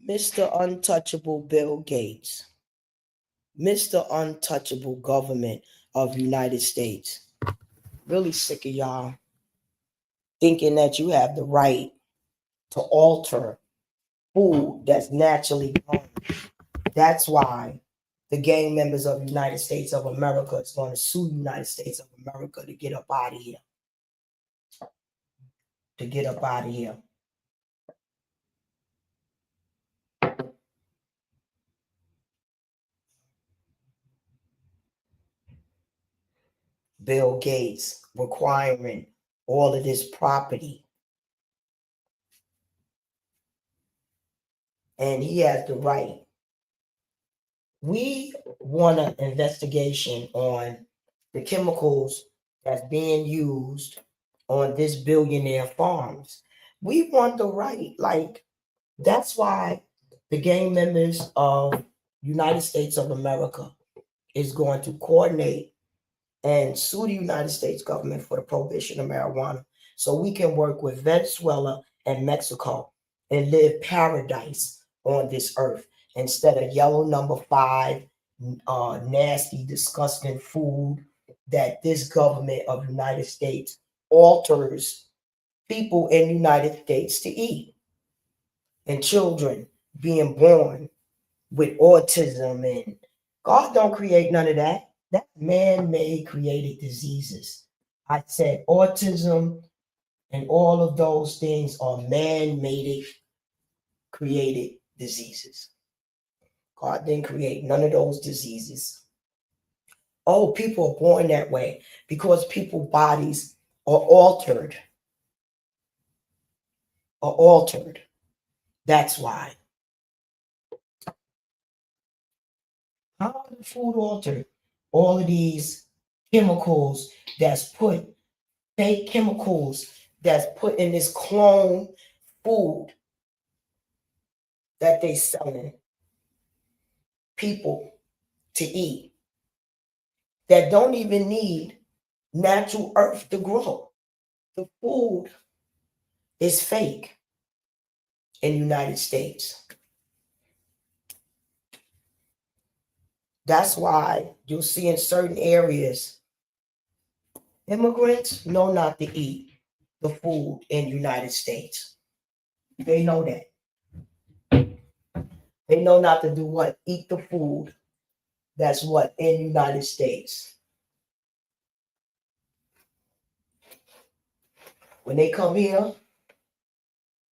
Mr. Untouchable Bill Gates, Mr. Untouchable Government of United States. Really sick of y'all thinking that you have the right to alter food that's naturally grown. That's why the gang members of United States of America is going to sue United States of America to get up out of here. To get up out of here. Bill Gates requiring all of this property. And he has the right. We want an investigation on the chemicals that's being used on this billionaire farms. We want the right. Like, that's why the gang members of United States of America is going to coordinate and sue the United States government for the prohibition of marijuana so we can work with Venezuela and Mexico and live paradise on this earth instead of yellow number 5, nasty, disgusting food that this government of the United States alters people in the United States to eat. And children being born with autism, and God don't create none of that. That's man-made created diseases. I said autism and all of those things are man-made created diseases. God didn't create none of those diseases. Oh, people are born that way because people's bodies are altered. Are altered. That's why. How are the food altered? All of these chemicals that's put, fake chemicals that's put in this clone food that they selling people to eat that don't even need natural earth to grow. The food is fake in the United States. That's why you'll see in certain areas, immigrants know not to eat the food in the United States. They know that. They know not to do what? Eat the food that's what in the United States. When they come here,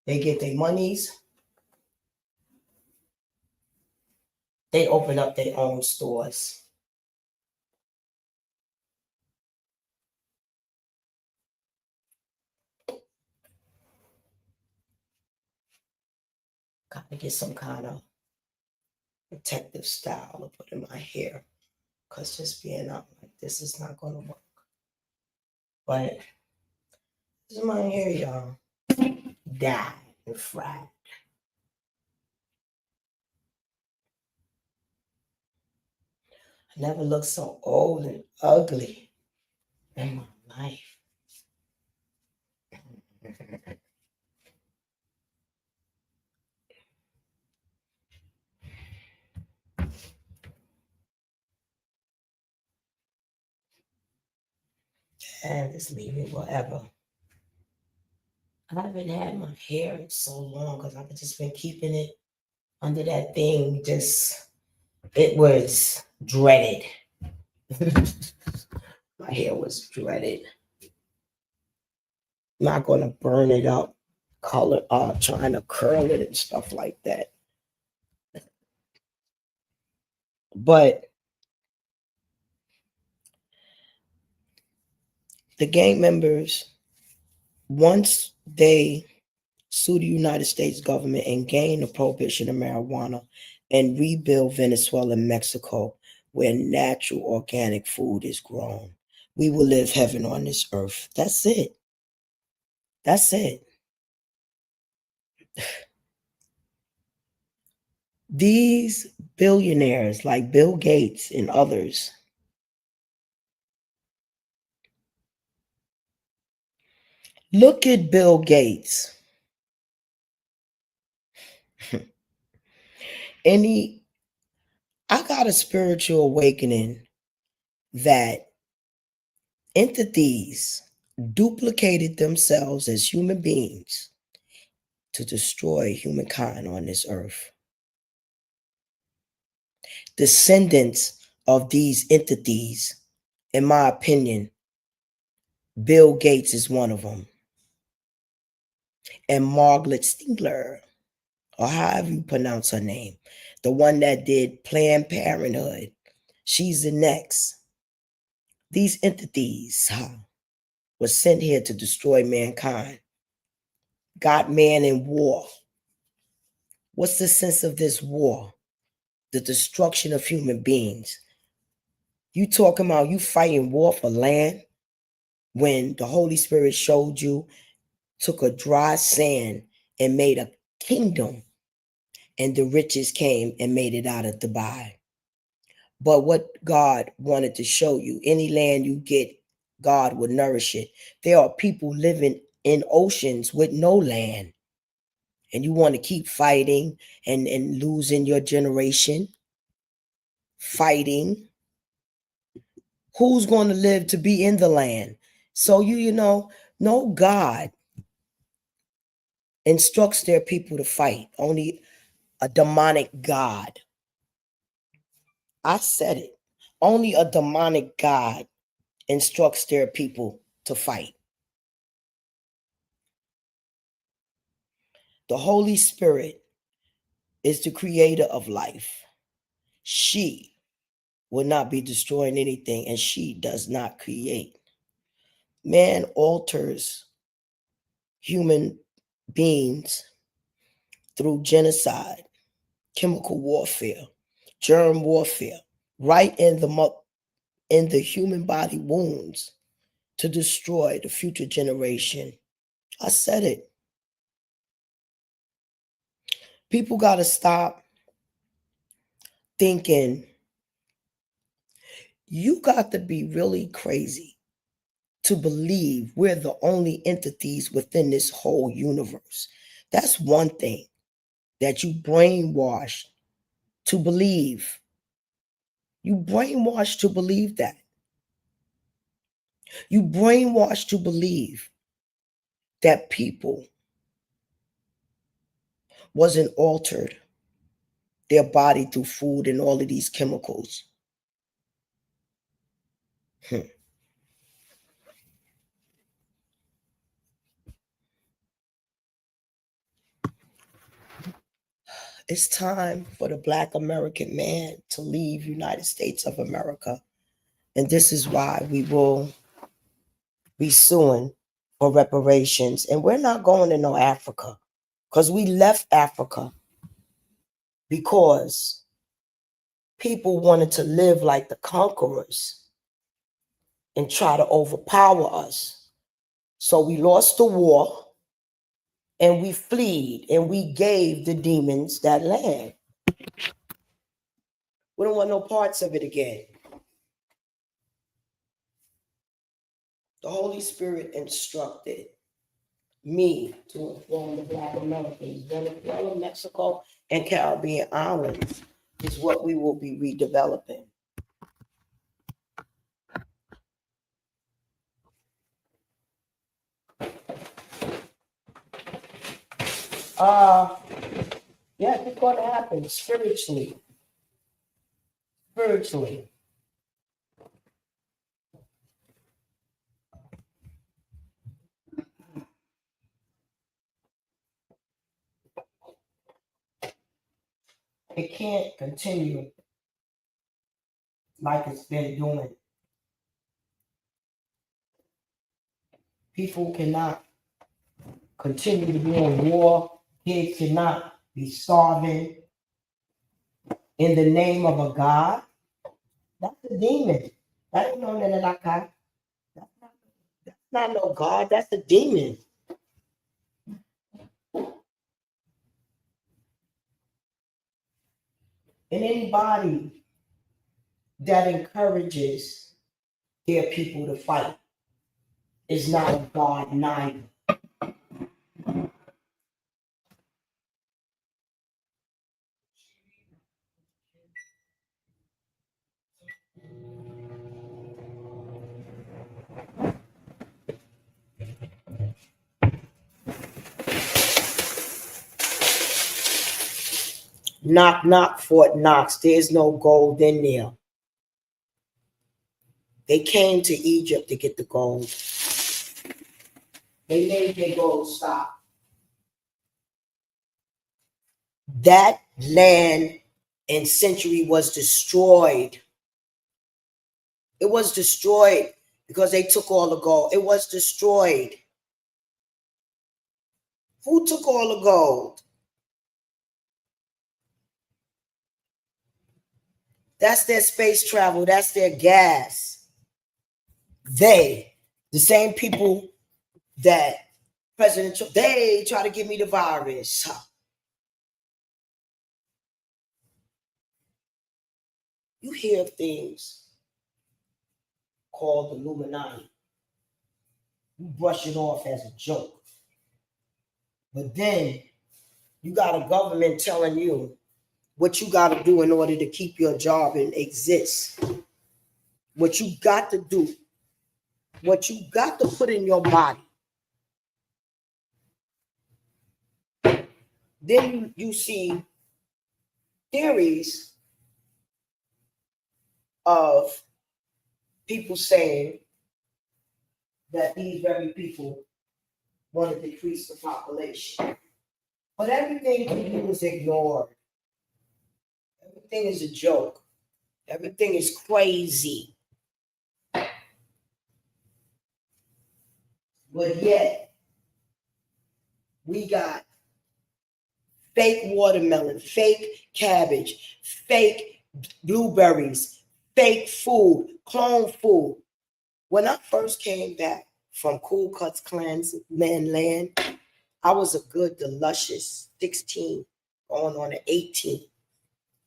they get their monies. They open up their own stores. Got to get some kind of protective style to put in my hair. Because just being out like this is not going to work. But this is my hair, y'all. Dyed and fried. I never looked so old and ugly in my life. And just leave it whatever. I haven't had my hair in so long because I've just been keeping it under that thing. Just, it was dreaded. My hair was dreaded. Not going to burn it up, color, trying to curl it and stuff like that. But the gang members, once they sue the United States government and gain the prohibition of marijuana and rebuild Venezuela and Mexico where natural organic food is grown, we will live heaven on this earth. That's it. That's it. These billionaires like Bill Gates and others, look at Bill Gates. Any, I got a spiritual awakening that entities duplicated themselves as human beings to destroy humankind on this earth. Descendants of these entities, in my opinion, Bill Gates is one of them, and Margaret Stingler, or however you pronounce her name, the one that did Planned Parenthood. She's the next. These entities were sent here to destroy mankind. Got man in war. What's the sense of this war? The destruction of human beings. You talking about you fighting war for land when the Holy Spirit showed you, took a dry sand and made a kingdom, and the riches came and made it out of Dubai. But what God wanted to show you, any land you get, God will nourish it. There are people living in oceans with no land, and you want to keep fighting and losing your generation, fighting. Who's going to live to be in the land? So you know, no God instructs their people to fight. Only a demonic God. I said it. Only a demonic God instructs their people to fight. The Holy Spirit is the creator of life. She will not be destroying anything, and she does not create. Man alters human beings through genocide, chemical warfare, germ warfare, right in the human body wounds to destroy the future generation. I said it. People got to stop thinking. You got to be really crazy to believe we're the only entities within this whole universe. That's one thing that you brainwashed to believe. You brainwashed to believe that. You brainwashed to believe that people wasn't altered their body through food and all of these chemicals. It's time for the Black American man to leave United States of America. And this is why we will be suing for reparations. And we're not going to no Africa, because we left Africa because people wanted to live like the conquerors and try to overpower us. So we lost the war and we fled and we gave the demons that land. We don't want no parts of it again. The Holy Spirit instructed me to inform the Black Americans. Venezuela, Mexico, and Caribbean islands is what we will be redeveloping. Yes, it's going to happen spiritually. Spiritually. It can't continue like it's been doing. People cannot continue to be in war. Kids cannot be starving in the name of a God. That's a demon. That ain't no God. That's not no God. That's a demon. And anybody that encourages their people to fight is not a God neither. Knock, knock, Fort Knox. There's no gold in there. They came to Egypt to get the gold. They made their gold stop. That land and century was destroyed. It was destroyed because they took all the gold. It was destroyed. Who took all the gold? That's their space travel. That's their gas. They, the same people that President Trump, they try to give me the virus. You hear things called Illuminati. You brush it off as a joke. But then you got a government telling you what you got to do in order to keep your job and exist. What you got to do. What you got to put in your body. Then you see theories of people saying that these very people want to decrease the population. But everything to you is ignored. Everything is a joke. Everything is crazy. But yet, we got fake watermelon, fake cabbage, fake blueberries, fake food, clone food. When I first came back from Ku Klux Klan's land, I was a good, luscious 16, going on an 18.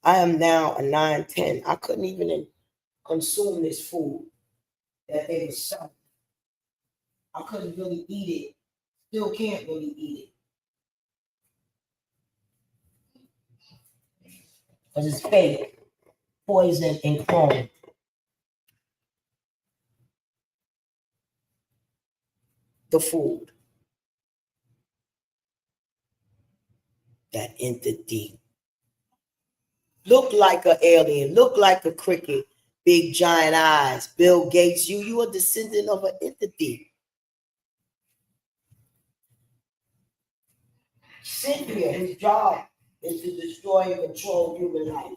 I am now a 9, 10. I couldn't even consume this food that they were selling. I couldn't really eat it. Still can't really eat it. Because it's fake, poison, and clone. The food. That entity. Look like an alien. Look like a cricket. Big giant eyes. Bill Gates, you are a descendant of an entity. Cynthia, his job is to destroy and control human life.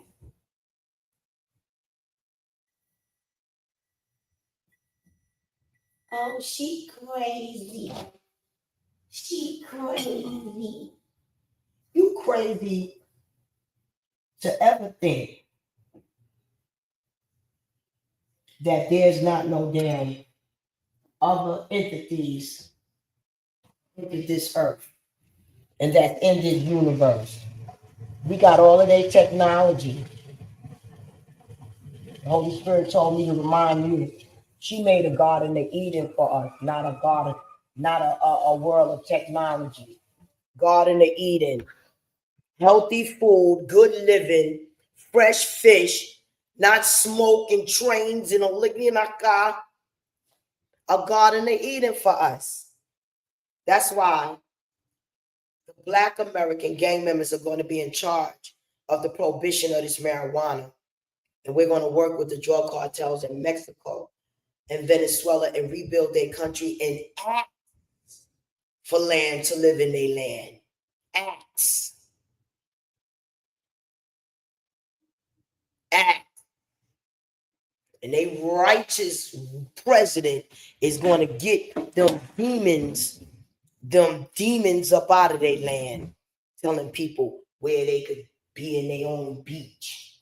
Oh, she crazy. She crazy. You crazy to ever think that there's not no damn other entities in this earth and that's in this universe. We got all of their technology. The Holy Spirit told me to remind you, she made a Garden of Eden for us, not a garden, not a world of technology. Garden of Eden, healthy food, good living, fresh fish, not smoking trains and a Garden of Eden for us. That's why the Black American gang members are going to be in charge of the prohibition of this marijuana. And we're going to work with the drug cartels in Mexico and Venezuela and rebuild their country and act for land to live in their land. Acts. Act. And a righteous president is going to get them demons up out of their land, telling people where they could be in their own beach.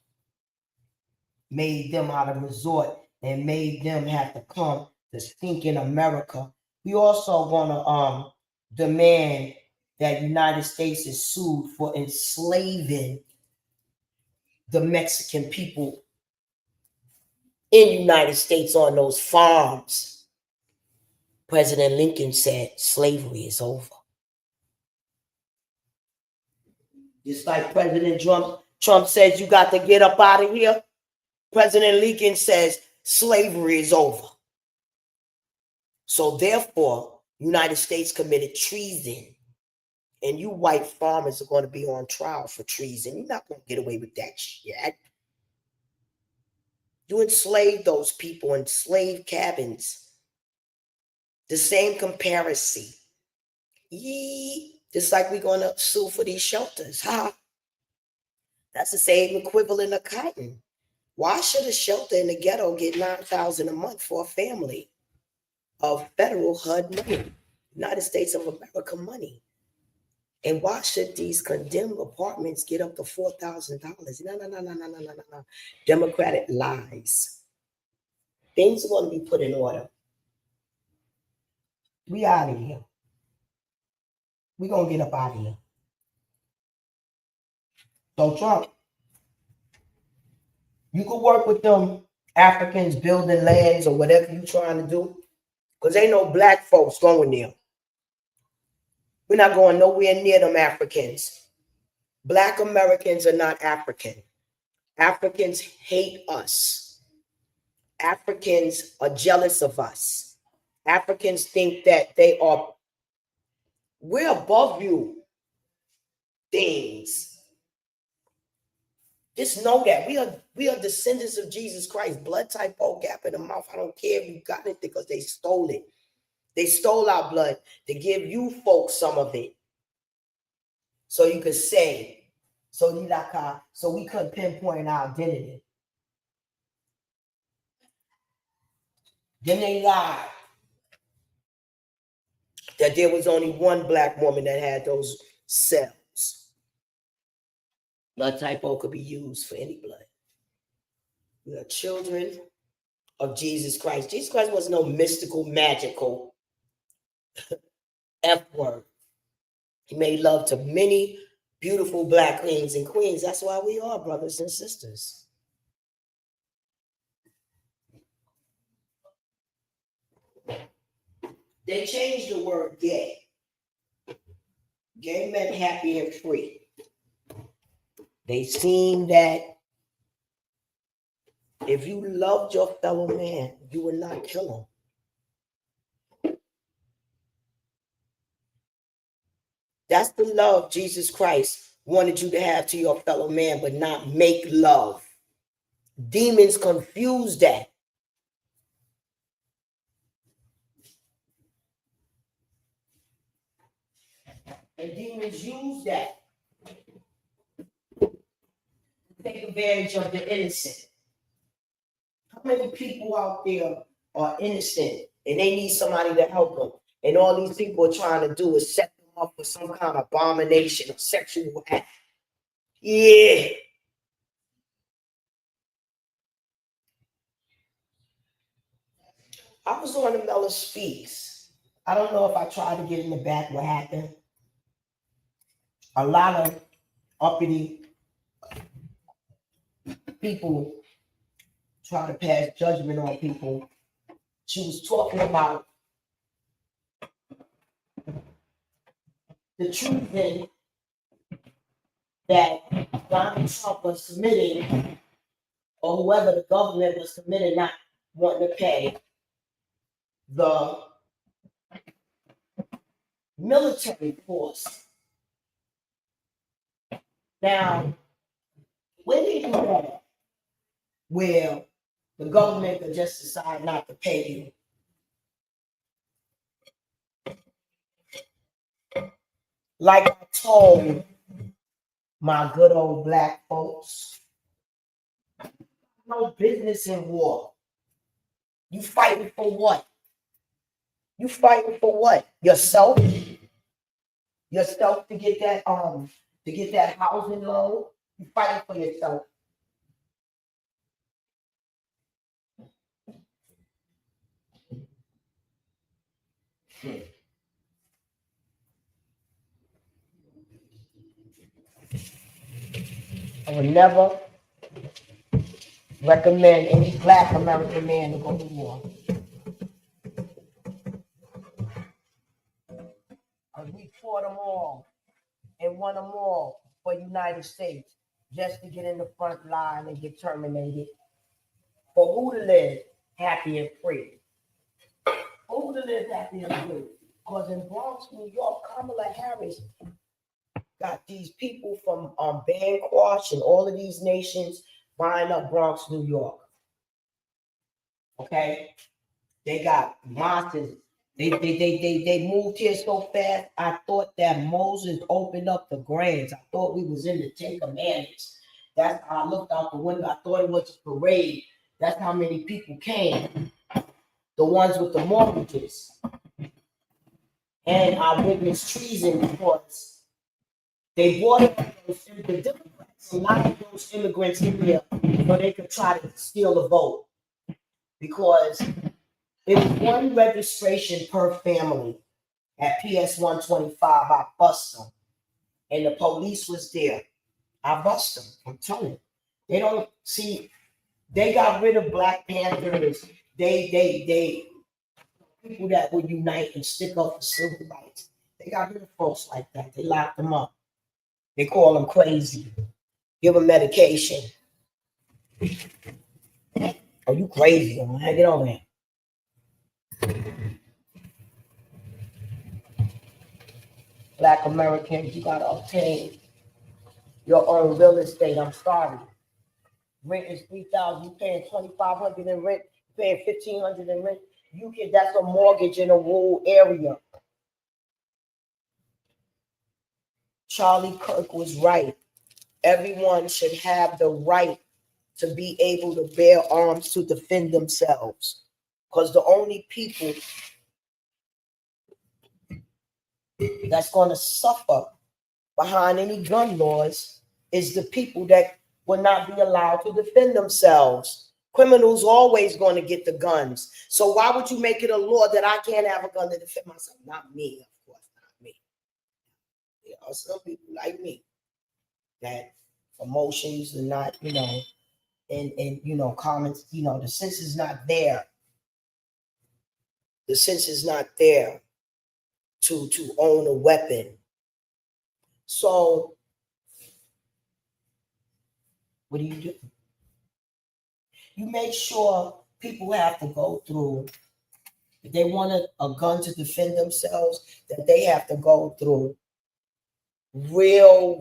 Made them out of resort and made them have to come to stinking America. We also want to demand that United States is sued for enslaving the Mexican people in United States on those farms. President Lincoln said slavery is over. Just like President Trump says you got to get up out of here. President Lincoln says slavery is over. So therefore, United States committed treason And you white farmers are going to be on trial for treason. You're not going to get away with that shit. You enslaved those people in slave cabins. The same comparison. Just like we're going to sue for these shelters. That's the same equivalent of cotton. Why should a shelter in the ghetto get $9,000 a month for a family of federal HUD money, United States of America money? And why should these condemned apartments get up to $4,000? No. Democratic lies. Things are going to be put in order. We out of here. We're going to get up out of here. So Trump, you could work with them Africans building lands or whatever you're trying to do, because ain't no black folks going there. We're not going nowhere near them Africans. Black Americans are not African. Africans hate us. Africans are jealous of us. Africans think that we're above you things. Just know that we are descendants of Jesus Christ. Blood type O gap in the mouth. I don't care if you got it because they stole it. They stole our blood to give you folks some of it. So you could say, so we couldn't pinpoint our identity. Then they lied that there was only one black woman that had those cells. Blood type O could be used for any blood. We are children of Jesus Christ. Jesus Christ was no mystical, magical F word. He made love to many beautiful black kings and queens. That's why we are brothers and sisters. They changed the word gay. Gay meant happy and free. They seen that if you loved your fellow man, you would not kill him. That's the love Jesus Christ wanted you to have to your fellow man, but not make love. Demons confuse that. And demons use that to take advantage of the innocent. How many people out there are innocent and they need somebody to help them? And all these people are trying to do is set them up for some kind of abomination or sexual act. Yeah. I was on the Miller Speaks. I don't know if I tried to get in the back what happened. A lot of uppity people try to pass judgment on people. She was talking about the treason that Donald Trump was submitting, or whoever the government was submitting, not wanting to pay the military force. Now, when they do that, where the government could just decide not to pay you, like I told my good old black folks, no business in war. You fighting for what? You fighting for what? Yourself? Yourself to get that housing loan? You fighting for yourself. I would never recommend any black American man to go to war. We fought them all and won them all for the United States just to get in the front line and get terminated. For who to live happy and free? Who to live happy and free? Because in Bronx, New York, Kamala Harris got these people from Bangladesh and all of these nations buying up Bronx, New York. Okay, they got monsters. They moved here so fast. I thought that Moses opened up the grands. I thought we was in the Ten Commandments. That's how I looked out the window. I thought it was a parade. That's how many people came. The ones with the mortgages. And I witnessed treason because they brought the Democrats, a lot of those immigrants in here so they could try to steal a vote. Because it was one registration per family at PS 125. I bust them. And the police was there. I bust them. I'm telling you. They don't see, they got rid of Black Panthers. They people that would unite and stick up for civil rights. They got rid of folks like that. They locked them up. They call them crazy. Give them medication. Oh, you crazy, man. Get over here. Black Americans, you gotta obtain your own real estate. I'm sorry. Rent is $3,000. You paying $2,500 in rent. You paying $1,500 in rent. You can. That's a mortgage in a rural area. Charlie Kirk was right. Everyone should have the right to be able to bear arms to defend themselves. Because the only people that's going to suffer behind any gun laws is the people that will not be allowed to defend themselves. Criminals always going to get the guns. So why would you make it a law that I can't have a gun to defend myself? Not me, of course, not me. There are some people like me that emotions are not, and comments, the sense is not there. The sense is not there to own a weapon. So what do? You make sure people have to go through, if they want a gun to defend themselves, that they have to go through real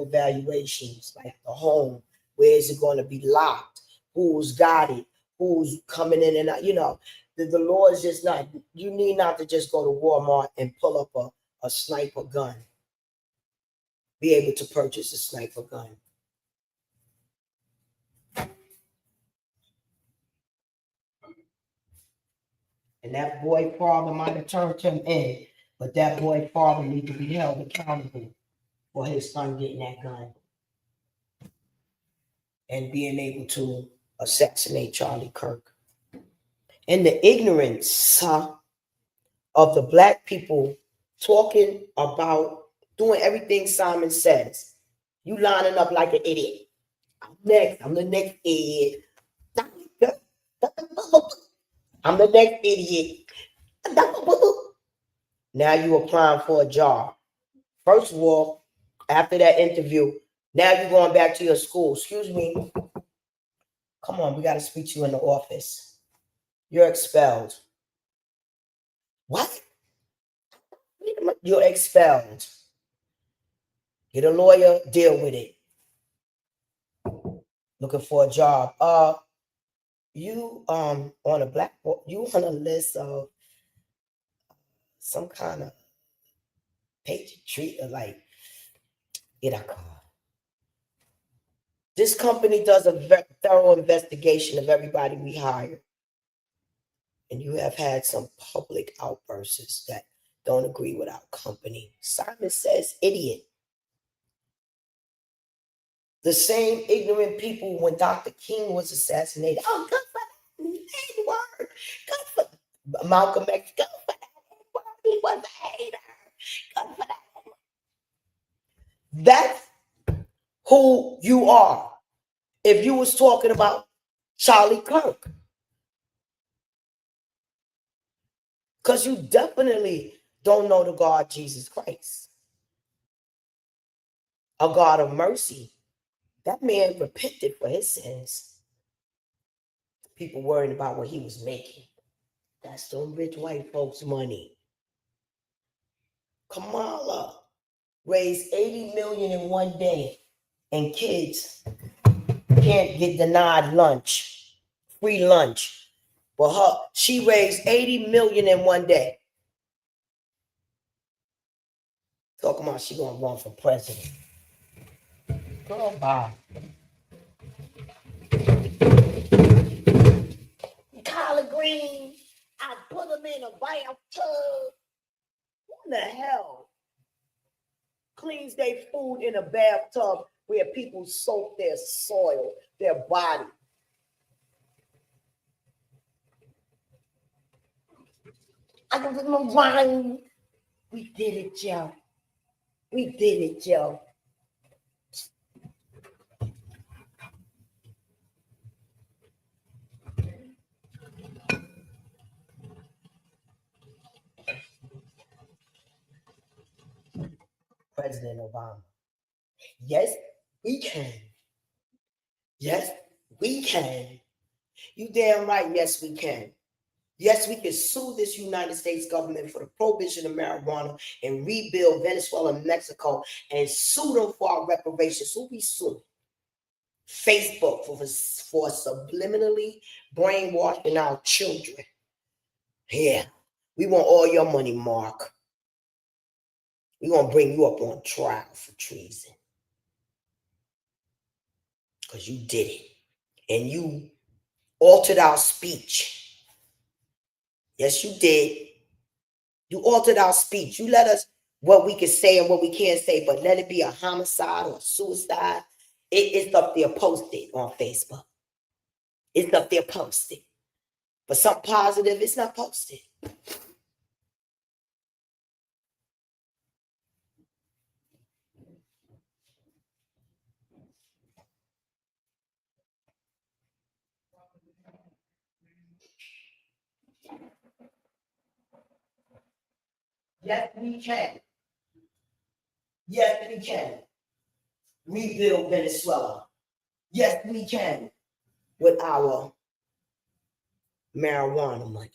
evaluations, like the home. Where is it going to be locked? Who's got it? Who's coming in and out? The law is just not, you need not to just go to Walmart and pull up a sniper gun. Be able to purchase a sniper gun. And that boy father might have turned him in, but that boy father needs to be held accountable for his son getting that gun and being able to assassinate Charlie Kirk. And the ignorance of the Black people talking about doing everything Simon says. You lining up like an idiot. I'm the next idiot. I'm the next idiot. Now you applying for a job. First of all, after that interview, now you're going back to your school. Excuse me. Come on, we got to speak to you in the office. You're expelled. What? You're expelled. Get a lawyer, deal with it. Looking for a job. You on a blackboard, you on a list of some kind of patriot, like this company does a thorough investigation of everybody we hire. And you have had some public outbursts that don't agree with our company. Simon says idiot. The same ignorant people when Dr. King was assassinated. Oh, good for that word. Good for Malcolm X. Good for that word. He was a hater. Good for that. That's who you are. If you was talking about Charlie Kirk. Because you definitely don't know the God Jesus Christ. A God of mercy. That man repented for his sins. People worried about what he was making. That's them rich white folks' money. Kamala. raised 80 million in one day, and kids can't get denied lunch, free lunch. But she raised 80 million in one day. Talking about she gonna run for president. Girl, bye. Collard greens, I put them in a bathtub. What the hell? Cleans their food in a bathtub where people soak their soil, their body. I don't know why. We did it, Joe. We did it, Joe. President Obama. Yes, we can. Yes, we can. You damn right, yes, we can. Yes, we can sue this United States government for the prohibition of marijuana and rebuild Venezuela and Mexico and sue them for our reparations. Who we sue? Facebook for subliminally brainwashing our children. Yeah, we want all your money, Mark. We're going to bring you up on trial for treason. Because you did it. And you altered our speech. Yes, you did. You altered our speech. You let us what we can say and what we can't say, but let it be a homicide or a suicide. It's up there posted on Facebook. It's up there posted. But something positive, it's not posted. Yes, we can. Yes, we can. Rebuild Venezuela. Yes, we can. With our marijuana money.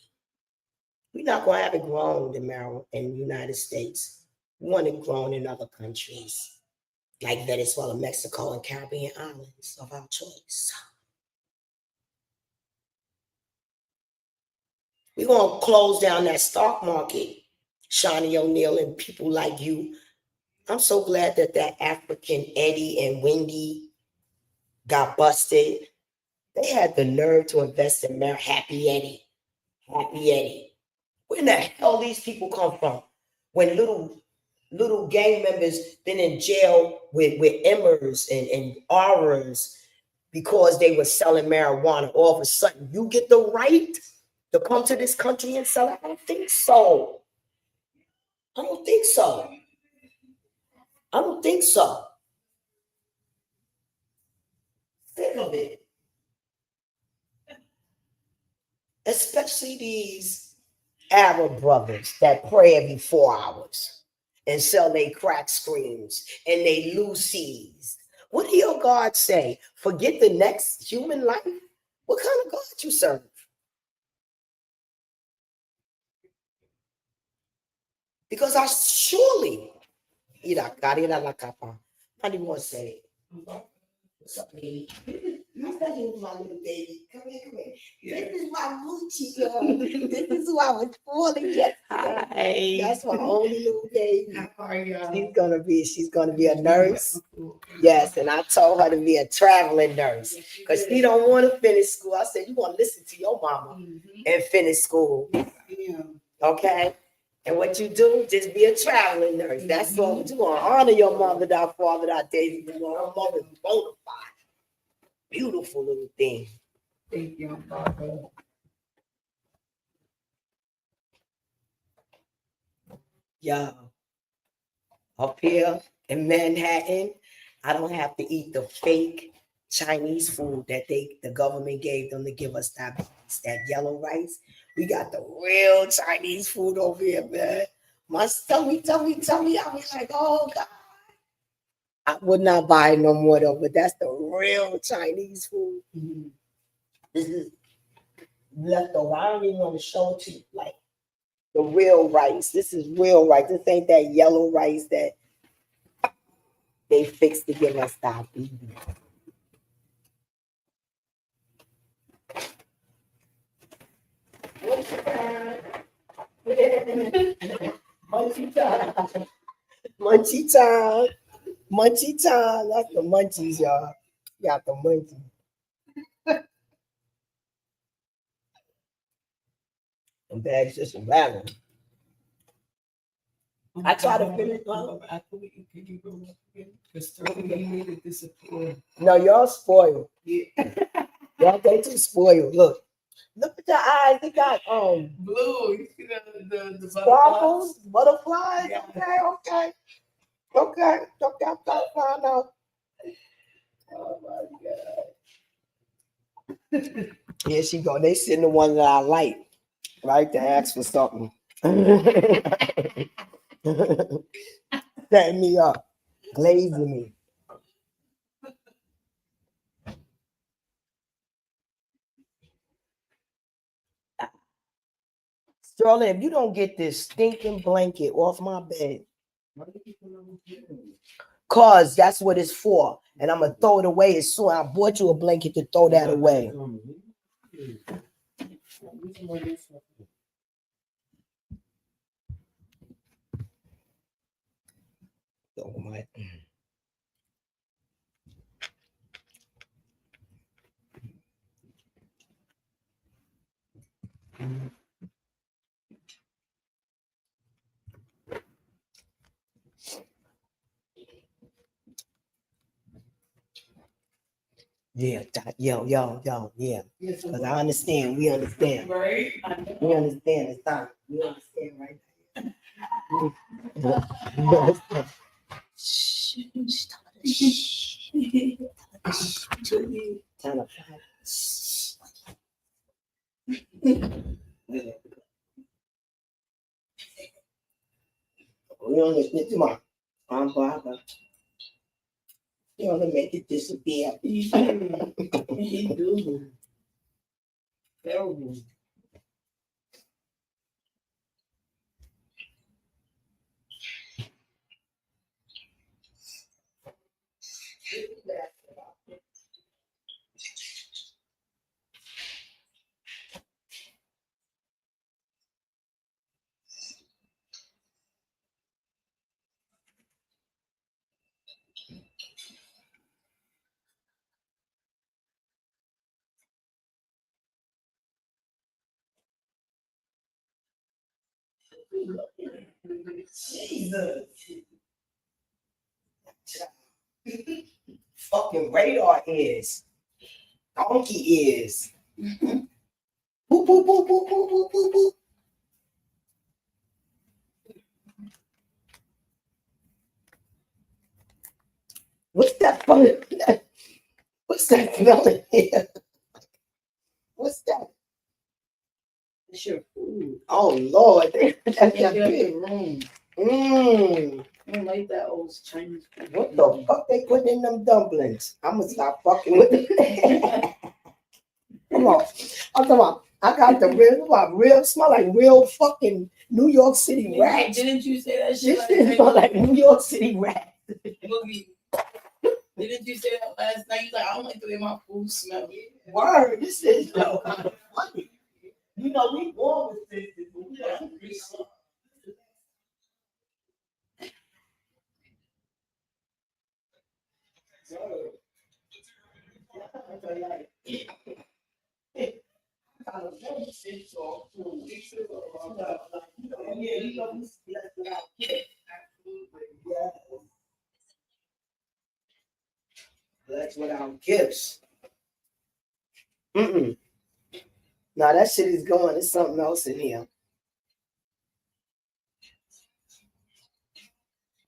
We're not going to have it grown in the United States. We want it grown in other countries like Venezuela, Mexico, and Caribbean islands of our choice. We're going to close down that stock market, Shawnee O'Neal and people like you. I'm so glad that African Eddie and Wendy got busted. They had the nerve to invest in Happy Eddie. Happy Eddie. Where the hell these people come from? When little gang members been in jail with Emmers and Auras because they were selling marijuana, all of a sudden you get the right to come to this country and sell it? I don't think so. I don't think so. I don't think so. Think of it. Especially these Arab brothers that pray every 4 hours and sell their crack screens and they Lucy's. What do your God say? Forget the next human life? What kind of God you serve? Because I surely, I didn't want to say it. What's up, baby? My little baby. Come here. This is my Moochie girl. This is who I was falling yesterday. Hi. That's my only little baby. How are you? She's gonna be a nurse. Yes, and I told her to be a traveling nurse because she don't want to finish school. I said, you want to listen to your mama and finish school. Okay? And what you do, just be a traveling nurse. That's what you want to honor your mother, thy father, thy Daisy. Her mother's bona fide. Beautiful little thing. Thank you, Papa. Yeah. Up here in Manhattan, I don't have to eat the fake Chinese food that the government gave them to give us that yellow rice. We got the real Chinese food over here, man. My tummy. I was like, oh God. I would not buy no more though, but that's the real Chinese food. Mm-hmm. This is leftover. I don't even want to show it to you like the real rice. This is real rice. This ain't that yellow rice that they fixed to give us diabetes. Munchie time. Munchie time. Munchie time. That's the munchies, y'all. Got the munchies. And bags just rattling. I try to finish. No, y'all spoiled. Yeah. Y'all they too spoiled. Look at the eyes. They got blue. You see the sparkles, butterflies. Yeah. Okay. I'm trying to find out. Oh my god. Here she go. They sitting the one that I like, right? To ask for something. Setting me up, glazing me. Sterling, if you don't get this stinking blanket off my bed, cause that's what it's for, and I'm gonna throw it away as soon. I bought you a blanket to throw that away. Oh my. Yeah, yeah. Because I understand. We understand. Right? We understand. It's time. We understand right now. Shh. Time to fight. We understand. Come on. I'm Barbara. You want to make it disappear. He do. Terrible. Jesus. Fucking radar is. Donkey is. Boop, boop, boop, boop, boop, boop, boop, boop. What's that fun? What's that smelling here? What's that? It's your food. Oh Lord, that's that big room. I don't like that old Chinese food. What the fuck they putting in them dumplings? I'm gonna stop fucking with them. Come on. I'm talking about, I got the real smell like real fucking New York City rats. Didn't you say that shit? This shit smell like New York City rats. Didn't you say that last night? You like, I don't like the way my food smells. Word, this is so kind of funny. You know, we born with this, but we don't That's without gifts. Now that shit is going. There's something else in here.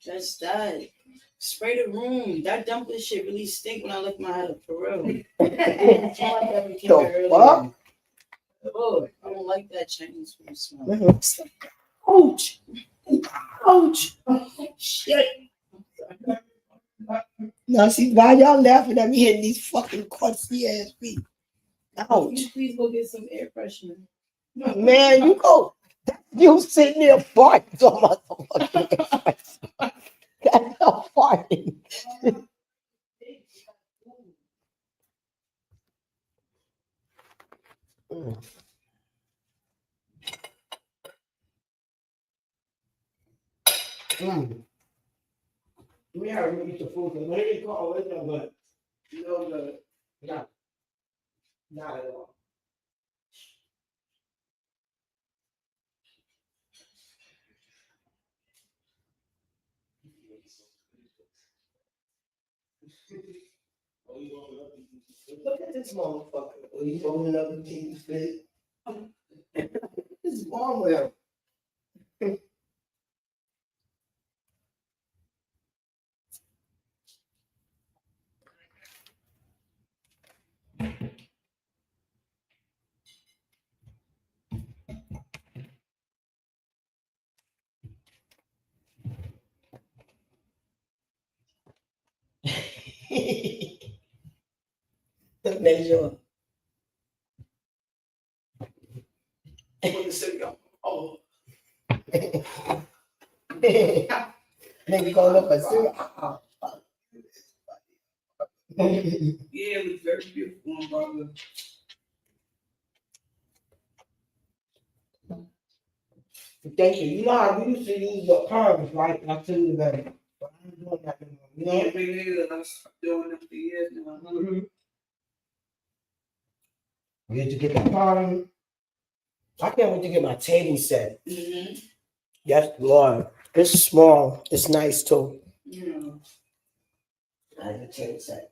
That's that. Spray the room. That dumpling shit really stink when I lift my head up for real. The fuck? Oh, I don't like that Chinese food smell. Ouch! Ouch! Shit! Now see why y'all laughing at me hitting these fucking crusty ass feet. Ouch! You please go get some air freshener. Man, you go. You sitting there farting on my fucking. That's so farting. Mm. Mm. We have to eat the food. When they call it, no good. No good. No, not at all. Look at this motherfucker. Oh, he's rolling up the team's fit. This is wrong with him. Make sure. Oh. Maybe going up a zero. Yeah, it was very beautiful, my brother. Thank you. You know how we used to use the perms, right? Not to the very. But I'm doing that anymore. You know? Yeah, me neither. I stopped doing that for years now. Mm-hmm. We had to get the perm. I can't wait to get my table set. Mm-hmm. Yes, Lord. It's small. It's nice too. Yeah. I have a table set.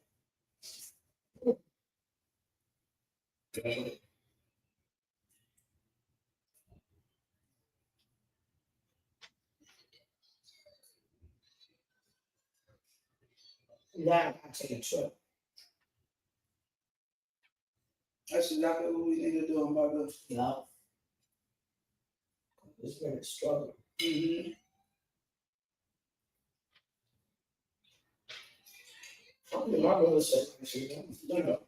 Now I gotta take a trip. That's exactly what we need to do, my brother. Yeah. It's been a struggle. Mm-hmm. I mean, my brother said, you know,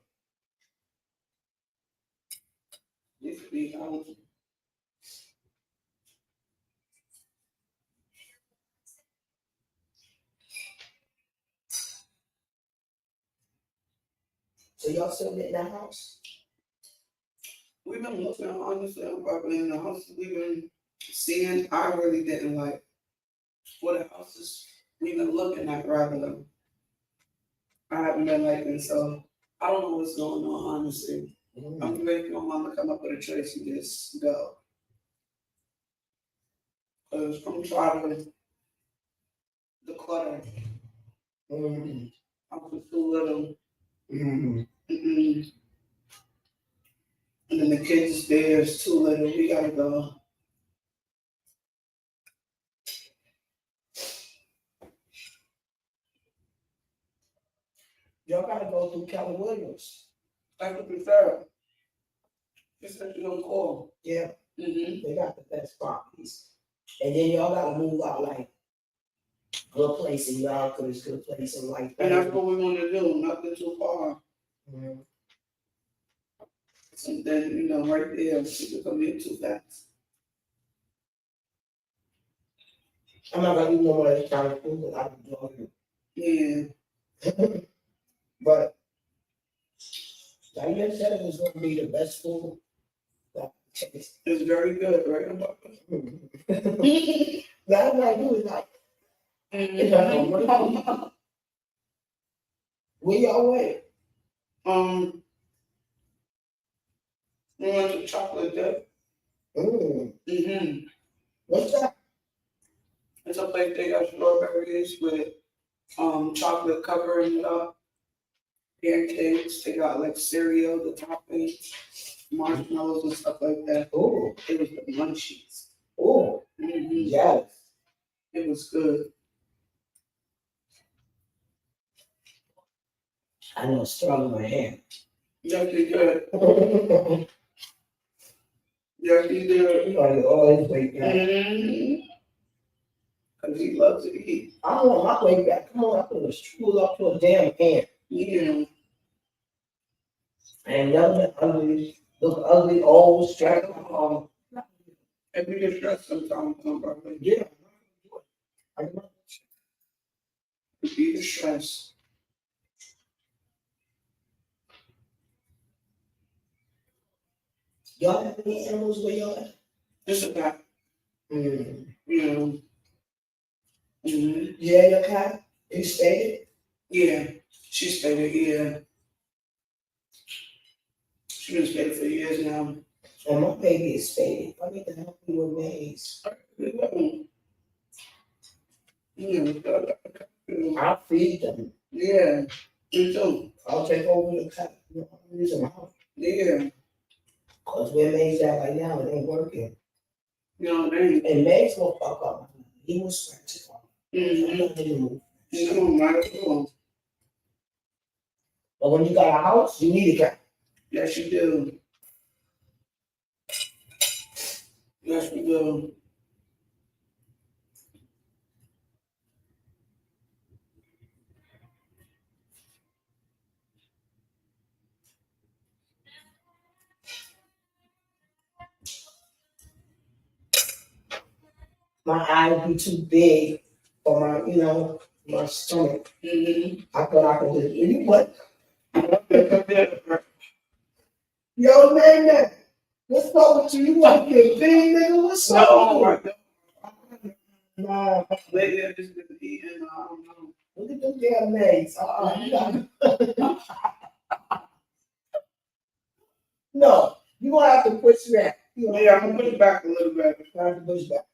It could be, so y'all still getting that house? we've been looking, honestly, I'm probably in the houses we've been seeing. I really didn't like what the houses we've been looking at, rather. I haven't been liking, so I don't know what's going on, honestly. I'm ready for my mom to come up with a choice and just go. Because I'm tired of the clutter. Mm-hmm. I'm just too little. Mm-hmm. Mm-mm. And then the kids there is too little. We gotta go. Y'all gotta go through Keller Williams. I could prefer. Just that you don't call. Yeah, Mm-hmm. they got the best properties. And then y'all gotta move out like good place in Yonkers, good place in like And that's what we want to do. Nothing too far. Mm-hmm. And then, you know, right there, we can come in too fast. I'm not gonna do no more of this kind of food that I'm doing. Yeah. But Diane said it was gonna be the best food that I tasted. It's very good, right? Last night he was like, Mm-hmm. where y'all went? We went to chocolate dip. Mm-hmm. What's that? It's a place they got strawberries with chocolate covering it up. Pancakes, they got like cereal, the toppings, marshmallows and stuff like that. Oh, It was the munchies. oh, Mm-hmm. yes. It was good. I know it's strong in my hand. Yes, you did. You Yes, you did. know, always wake back. Mm-hmm. Because he loves to eat. I don't want my weight back. Come on, I put a stool up to a damn hand. Yeah. And young, ugly, look ugly, old, strapped. And we get stressed sometimes, probably. Yeah. Be the stress. Y'all have any animals where y'all at? Just a cat. Mm. You know. Yeah, your cat? You spayed? Yeah. She's spayed. Yeah. She's been spayed for years now. And my baby is spayed. I need to help you with maize. I'll feed them. Yeah. Me too. I'll take over the cat. I'm using my house. Yeah. Because where maize at right now, it ain't working. You know what I mean? And maize will fuck up. He will scratch it off. No, not at all. But when you got a house, you need a cat. Yes, you do. Yes, we do. My eyes be too big for my, my stomach. I thought I could just, you what? Yo, man, let's go with you. You want to be a big nigga? What's up? Nah, lately I just been eating. I don't know. Look at them damn legs. No, you gonna have to push back. Yeah, I'm gonna push back a little bit. You have to push back.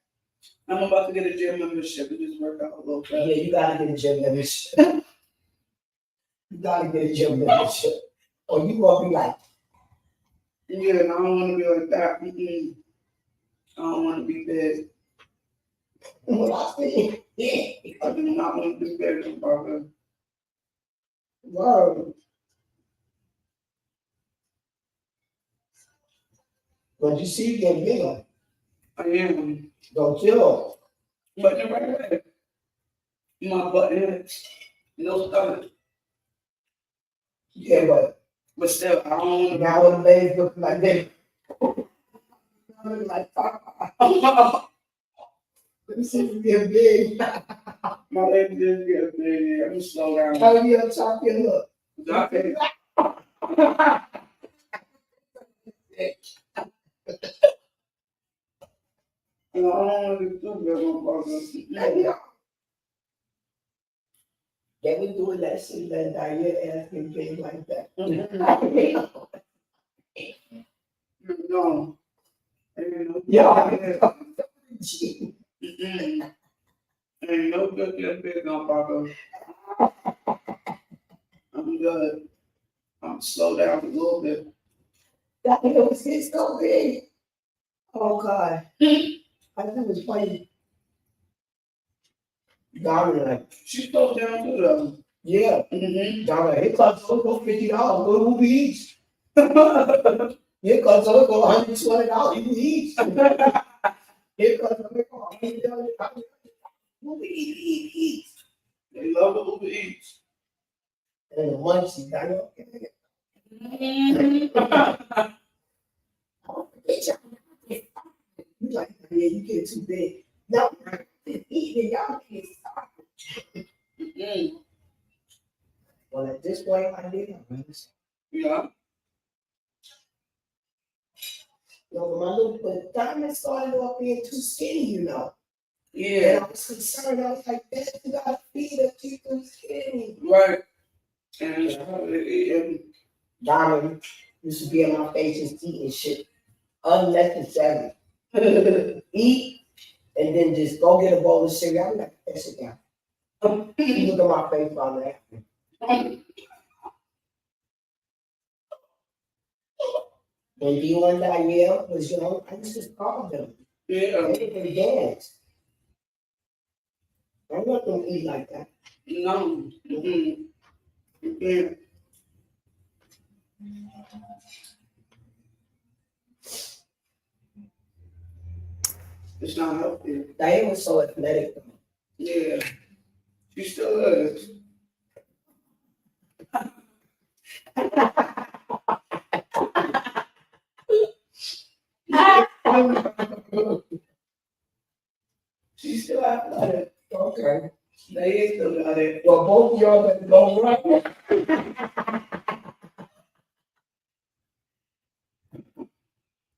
I'm about to get a gym membership and just work out a little bit. Yeah, you gotta get a gym membership. You gotta get a gym membership. Or you gonna be like, yeah, and I don't want to be like that. I don't want to be big. what I think? I do not want to be big, brother. Word. But you see, you getting bigger. I am. Don't chill. But the right way. My butt is no stomach. Yeah, But still, I don't want to. now the legs look like that. Like, let me see if you get big. My legs just get big. I'm gonna slow down. How you up top your look? Okay. I don't want to do that, Yeah. They would do a lesson that diet asking things like that. No. Yeah. Ain't no good get big on Papa. I'm good. I'm slow down a little bit. That nigga was getting so big. Oh God. I think it was funny. Dominant. She slowed down too though. Yeah. Dominant. It costs over $50. Go to Uber Eats. It costs over $120. Uber Eats. It costs over $100. Uber Eats. They love the Uber Eats. And the munchies. I know. You like, yeah, you get too big. No, eating y'all can't stop. Well, at this point, I did. Yeah. But Diamond started off being too skinny, Yeah. And I was concerned. I was like, "Man, you gotta feed her. She's too skinny." Right. And Diamond used to be in my face just eating shit unnecessary. Eat and then just go get a bowl of cereal. I'm like, sit down. You look at my face while that. When D1 and Danielle was young, I used to call them. yeah. They dance. I want them to eat like that. No. Yeah. It's not healthy. Diane was so athletic. Yeah. She still is. She's still athletic. Okay. They still got it. Well, both of y'all better go right.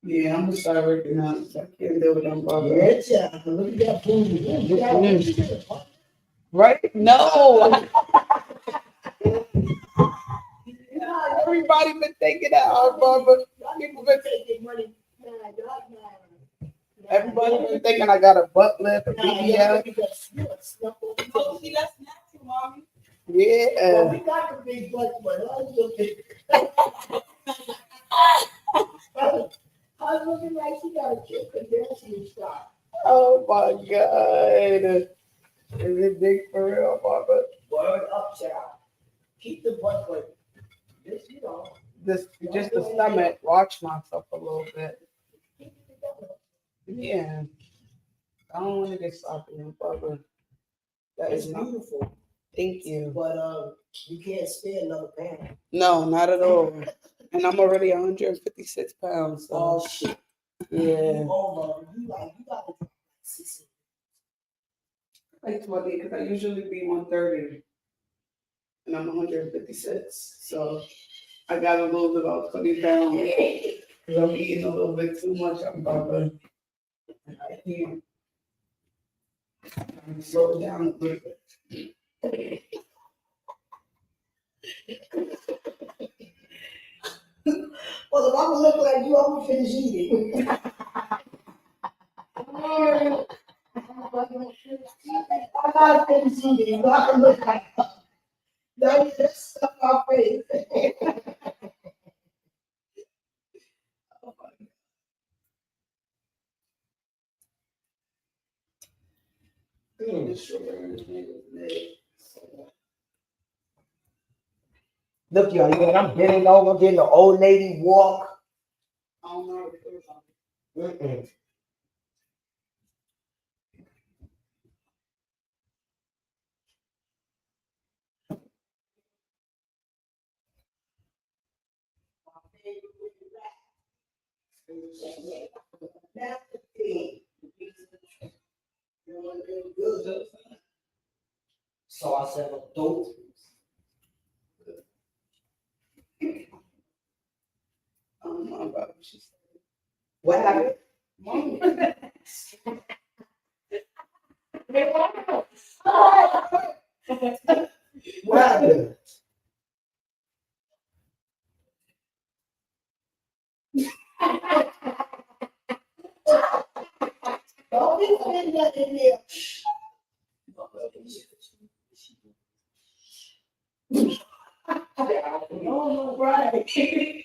Yeah, I'm gonna start working out. I can't do it on Barbara. Yeah, child. Look at that booty. Right? No. Everybody been thinking that on Barbara. People been taking money. Everybody been thinking I got a butt lift, a BBL. Oh, see, that's natural, mommy. Yeah. Well, we got the big butt, but I was looking like she got a Kim Kardashian style. Oh my God. Is it big for real, Barbara? Word up, child. Keep the butt going. This, you know. This just the stomach. Watch myself a little bit. Yeah. I don't want to get sloppy on Barbara. That It's is not. beautiful. Thank you. But you can't spare another pound. No, not at all. And I'm already 156 pounds. So. Oh shit. Yeah. Over. You gotta drop like 60. Like 20, because I usually be 130. And I'm 156. So I gotta lose about 20 pounds. Because I'm eating a little bit too much. I'm Barbara. I can't. I'm slow it down a little bit. Well, if I'm looking like you, I'm gonna finish eating. I gotta finish eating. So I can look like that. That's stuff my face. Look, y'all, I'm bending over, getting an old lady walk. I don't know. Mm-mm. That's the thing. So I said, dope. I don't know about what she said. What happened? What happened? Don't be saying that in there. No, right. In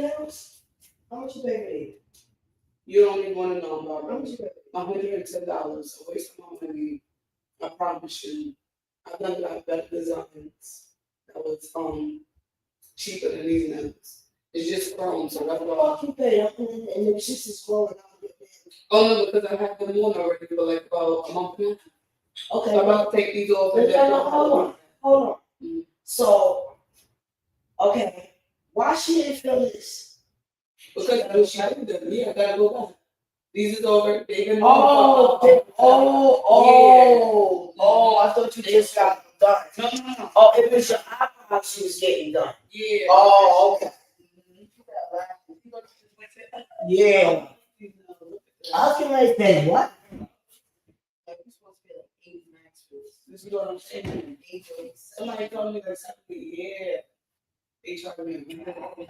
the house? How much you pay for it? You don't even want to know about How much you pay? $110 a waste of my money. I promise you. I've done like better designs that was cheaper than these nails. It's just chrome, so that's why. What you pay? And the shit is rolling out. Oh no, because I have them on already for like about a month now. Okay. So I'm about to take these off. Hold on. Hold on. Mm. So, okay. Why she didn't feel this? Because I was shouting them. Yeah, I gotta go back. These is over. They been I thought you just got them done. No. Oh, it was your eyebrows she was getting done. Yeah. Oh, okay. Yeah. I was gonna say what? This is what I'm saying. Somebody told me that something, yeah. They charged me $100.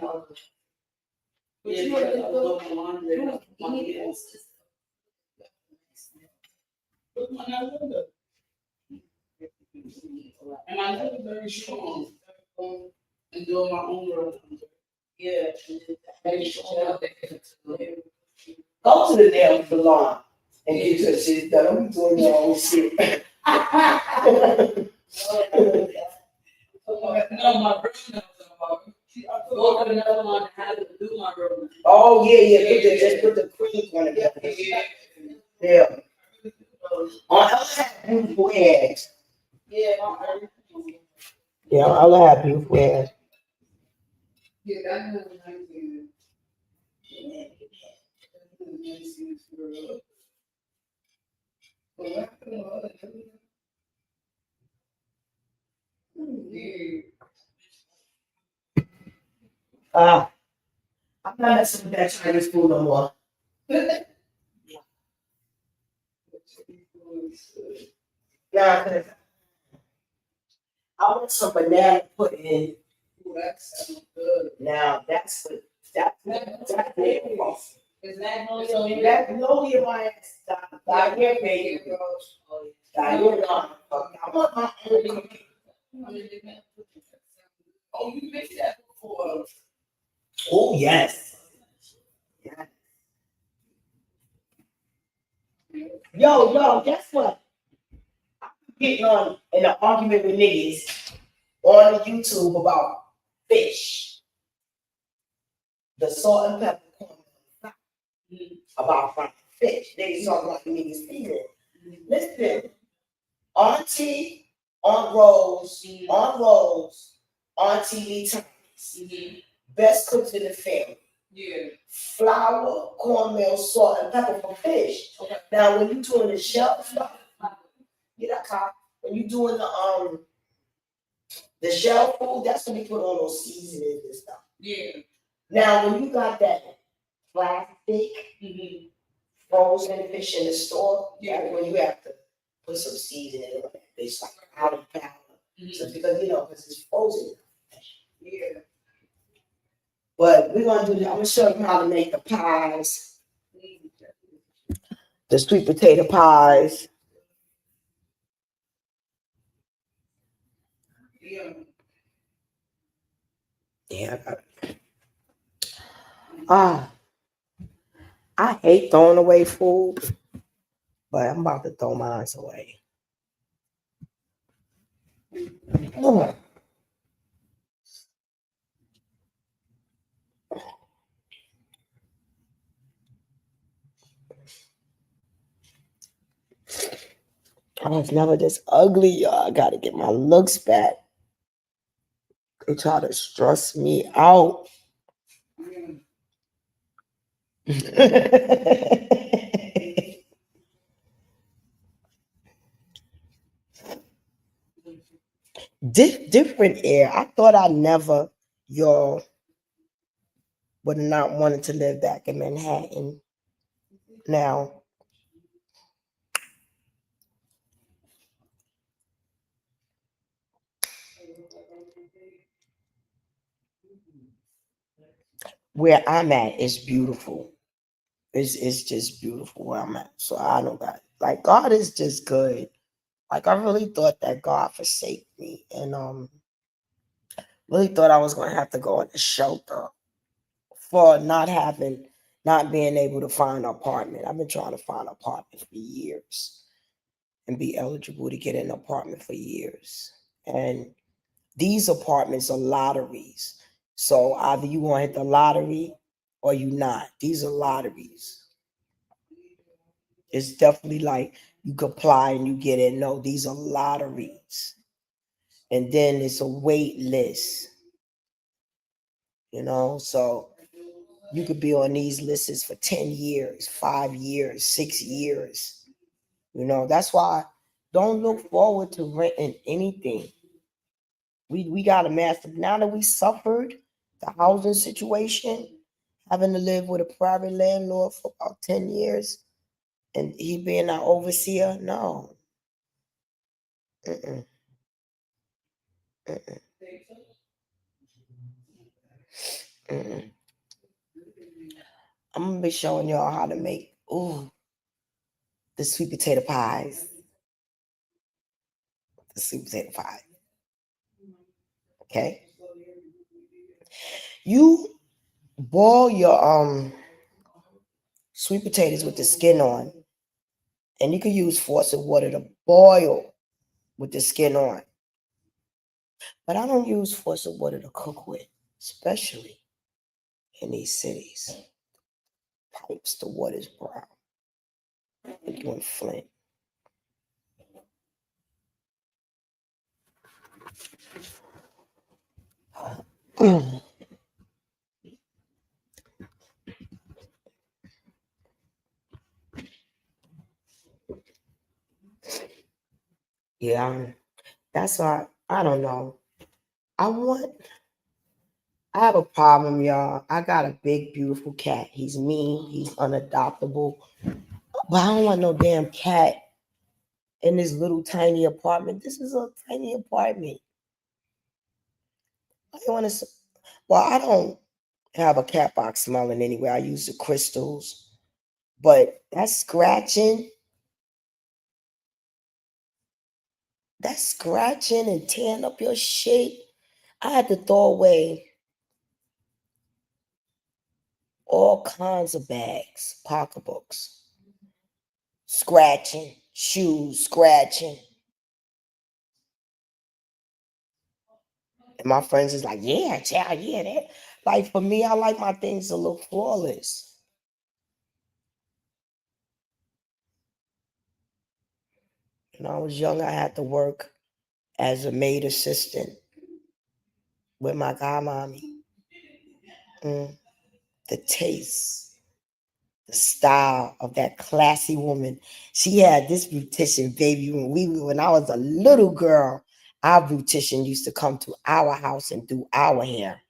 But you know, I was doing my laundry. My hands. Look, my nails are good. And my nails are very strong. And doing my own work. Yeah. Go to the nail salon and get your shit done. I'm doing your own shit. No, my real nails are go to another one and have to do my real nails. Oh yeah. Just put the cream on it. Yeah. I'll have beautiful ass. Yeah, Yeah, I'll have beautiful ass. Yeah, that's 19. Yeah. 19 for what happened? I'm not messing with that Chinese food no more. Yeah, 'cause I want some banana pudding. That sounds good. Now that's what that's Is Magnolia Magnolia my ass. Diane baby. Diane I want my own cookie. Oh, you made that before. Oh yes. Yeah. Yo, guess what? Getting on in an argument with niggas on YouTube about fish. The salt and pepper corn about frying fish. Niggas talking about niggas feeding. Listen, Auntie on Rose, on TV times. Best cooks in the family. Yeah. Flour, cornmeal, salt, and pepper for fish. Okay. Now, when you doing the shell stuff, get that cop. When you doing the shell food, that's when you put on those seasonings and stuff. Yeah. Now, when you got that plastic frozen fish in the store, that's when you have to put some seasoning on that fish, like powder. So because because it's frozen. Yeah. But we're gonna do that. I'm gonna show you how to make the pies, the sweet potato pies. Yeah. Yeah, I hate throwing away food, but I'm about to throw mine away. Oh. I was never this ugly, y'all. I gotta get my looks back. They try to stress me out. Different air. I thought I never, y'all, would have not wanted to live back in Manhattan. Now, where I'm at is beautiful. It's just beautiful where I'm at. So I don't got like God is just good. Like I really thought that God forsake me and really thought I was gonna have to go in the shelter for not being able to find an apartment. I've been trying to find an apartment for years and be eligible to get an apartment for years. And these apartments are lotteries. So either you want to hit the lottery or you not. These are lotteries. It's definitely like you could apply and you get in. No, these are lotteries. And then it's a wait list. So you could be on these lists for 10 years, 5 years, 6 years. That's why don't look forward to renting anything. We got a master now that we suffered the housing situation, having to live with a private landlord for about 10 years and he being our overseer. No. Mm-mm. Mm-mm. Mm-mm. I'm gonna be showing y'all how to make the sweet potato pies. The sweet potato pie. Okay. You boil your sweet potatoes with the skin on, and you can use faucet water to boil with the skin on. But I don't use faucet water to cook with, especially in these cities. Pipes, the water's brown. We're doing Flint. Yeah, that's why I don't know. I want. I have a problem, y'all. I got a big, beautiful cat. He's mean. He's unadoptable. But I don't want no damn cat in this little tiny apartment. This is a tiny apartment. I don't want to. Well, I don't have a cat box smelling anyway. I use the crystals. But that's scratching and tearing up your shit. I had to throw away all kinds of bags, pocketbooks, scratching, shoes, scratching. And my friends is like, yeah, child, yeah, that. Like for me, I like my things to look flawless. When I was young, I had to work as a maid assistant with my godmommy. Mm, the taste, the style of that classy woman. She had this beautician, baby, when I was a little girl. Our beautician used to come to our house and do our hair.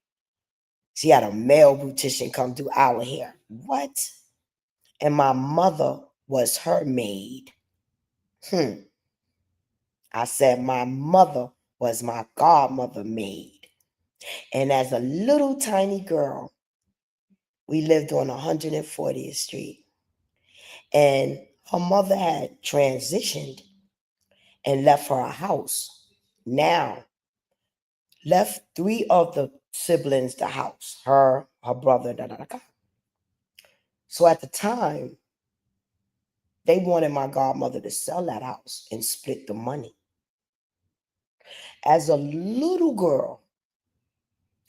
She had a male beautician come do our hair. What? And my mother was her maid. I said my mother was my godmother maid. And as a little tiny girl, we lived on 140th Street. And her mother had transitioned and left her a house. Now, left three of the siblings the house, her brother, da da da. So at the time, they wanted my godmother to sell that house and split the money. As a little girl,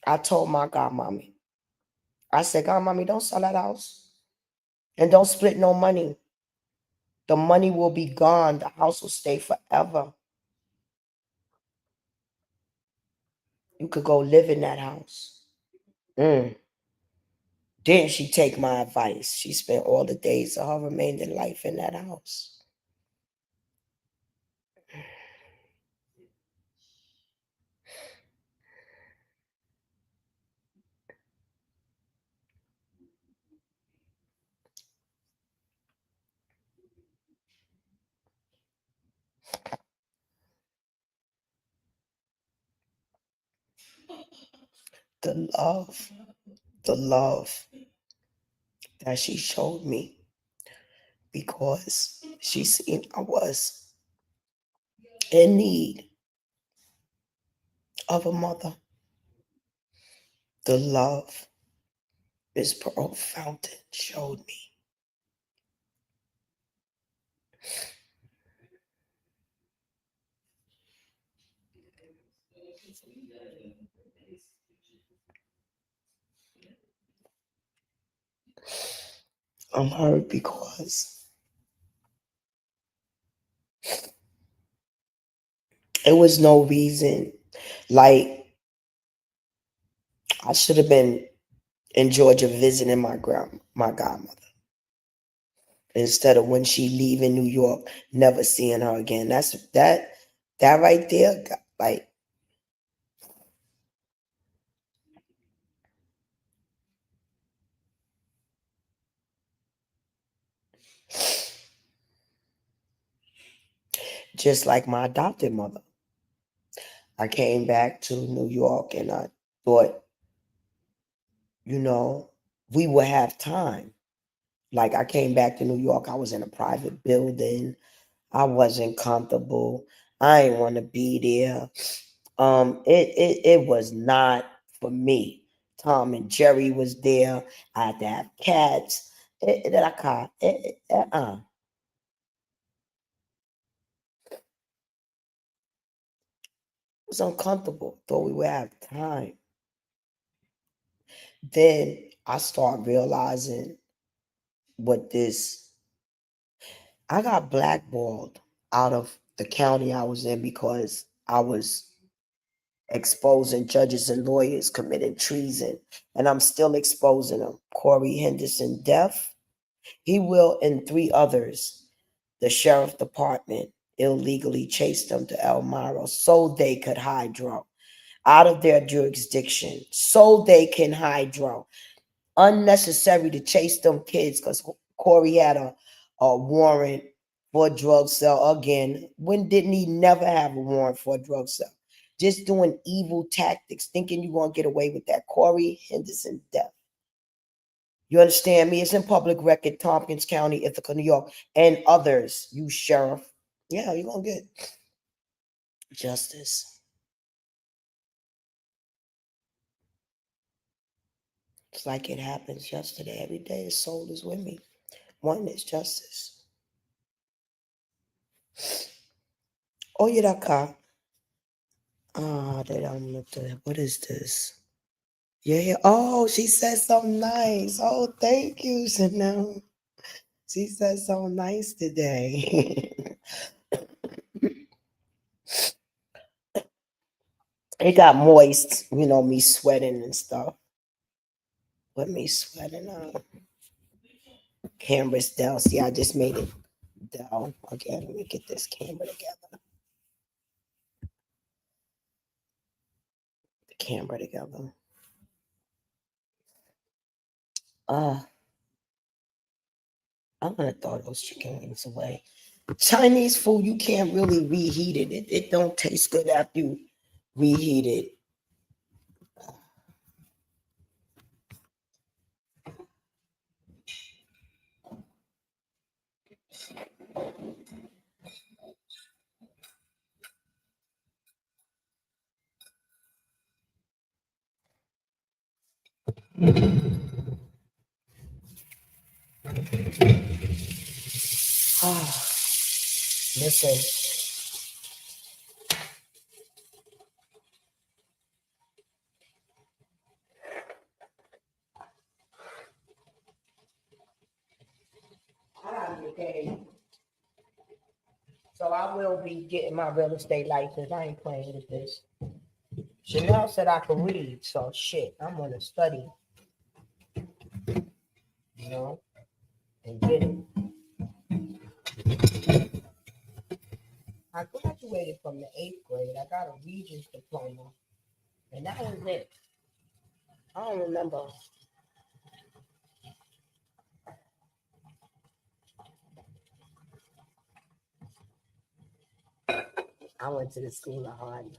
I told my godmommy, I said, godmommy, don't sell that house and don't split no money. The money will be gone. The house will stay forever. You could go live in that house. Mm. Didn't she take my advice? She spent all the days of her remaining life in that house. The love, the love that she showed me because she seen I was in need of a mother. The love Miss Pearl Fountain showed me. I'm hurt because it was no reason. Like I should have been in Georgia visiting my godmother instead of when she leaving New York, never seeing her again. That right there, like just like my adopted mother. I came back to New York and I thought, you know, we would have time. Like I came back to New York, I was in a private building. I wasn't comfortable. I didn't want to be there. It was not for me. Tom and Jerry was there. I had to have cats. It was uncomfortable. Thought we would have time. Then I start realizing what this. I got blackballed out of the county I was in because I was exposing judges and lawyers committing treason, and I'm still exposing them. Corey Henderson death, he will, and three others. The sheriff department illegally chased them to Elmira so they could hydro out of their jurisdiction, so they can hydro. Unnecessary to chase them kids because Corey had a warrant for a drug sale again. When didn't he never have a warrant for a drug sale? Just doing evil tactics, thinking you're going to get away with that. Corey Henderson death. You understand me? It's in public record, Tompkins County, Ithaca, New York, and others. You sheriff. Yeah, you're going to get justice. It's like it happens yesterday. Every day his soul is with me. One is justice. Oh, yeah, that what is this? Yeah. Oh, she said something nice. Oh, thank you, Chanel. She said something nice today. It got moist, me sweating and stuff. With me sweating out. Camera's down. See, I just made it down. Okay, let me get this camera together. The camera together. I'm gonna throw those chicken wings away. Chinese food, you can't really reheat it. It don't taste good after you reheat it. Listen. I gotta get paid. So I will be getting my real estate license. I ain't playing with this. Chanel said I could read, so shit, I'm gonna study. And get it. I graduated from the 8th grade. I got a Regents diploma. And that was it. I don't remember. I went to the school of hard.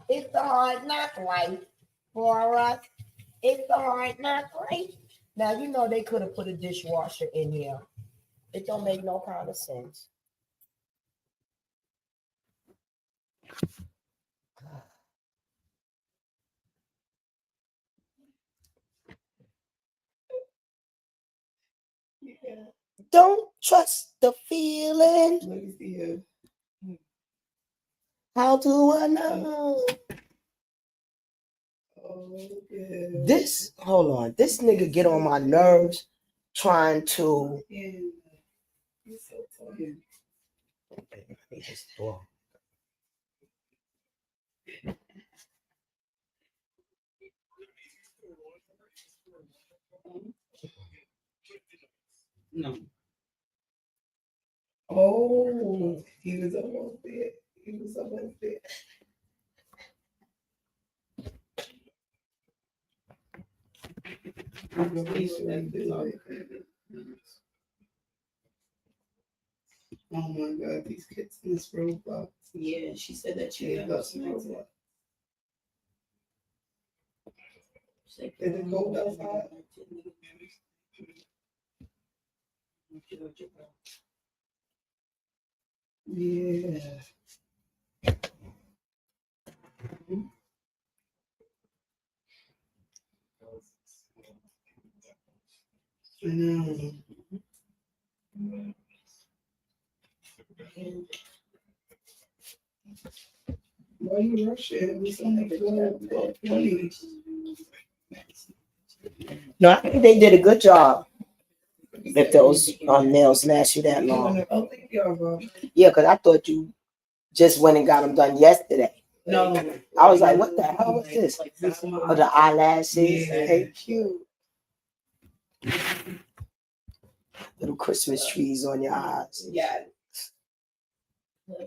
It's the hard knock life for us. It's the hard knock life. Now, they could have put a dishwasher in here. It don't make no kind of sense. Yeah. Don't trust the feeling. Let me see here. How do I know? Oh, yeah. This, hold on. This nigga get on my nerves trying to. Yeah. You're so tired. Okay, let me just throw. No. Oh, he was almost there. He was almost there. Oh my God, these kids in this Roblox. Yeah, she said that Yeah, that's Roblox. Is it cold outside? Yeah. I know. Why you rushing? We still have 12:20. No, I think they did a good job. If those nails last you that long. Oh, thank y'all, bro. Yeah, because I thought you just went and got them done yesterday. No. I was like, what the hell was this? This one. Oh, the eyelashes. Yeah. Hey, cute. Little Christmas trees on your eyes. Yeah.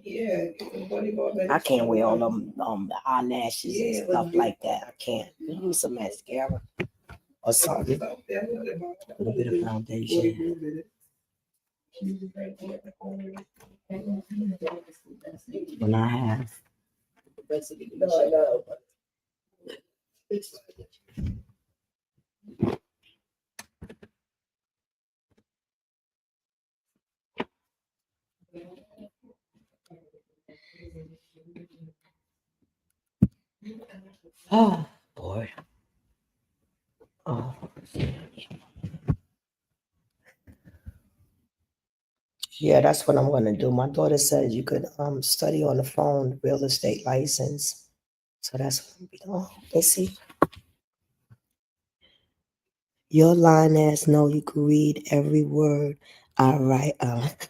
Yeah. I can't wear all them eyelashes and Yeah, stuff like that. I can't. Use some mascara or something. A little bit of foundation. When I have oh boy. Oh yeah, that's what I'm gonna do. My daughter says you could study on the phone, real estate license. So that's what I'm be doing. Let's see. Your line ass know you can read every word I write out.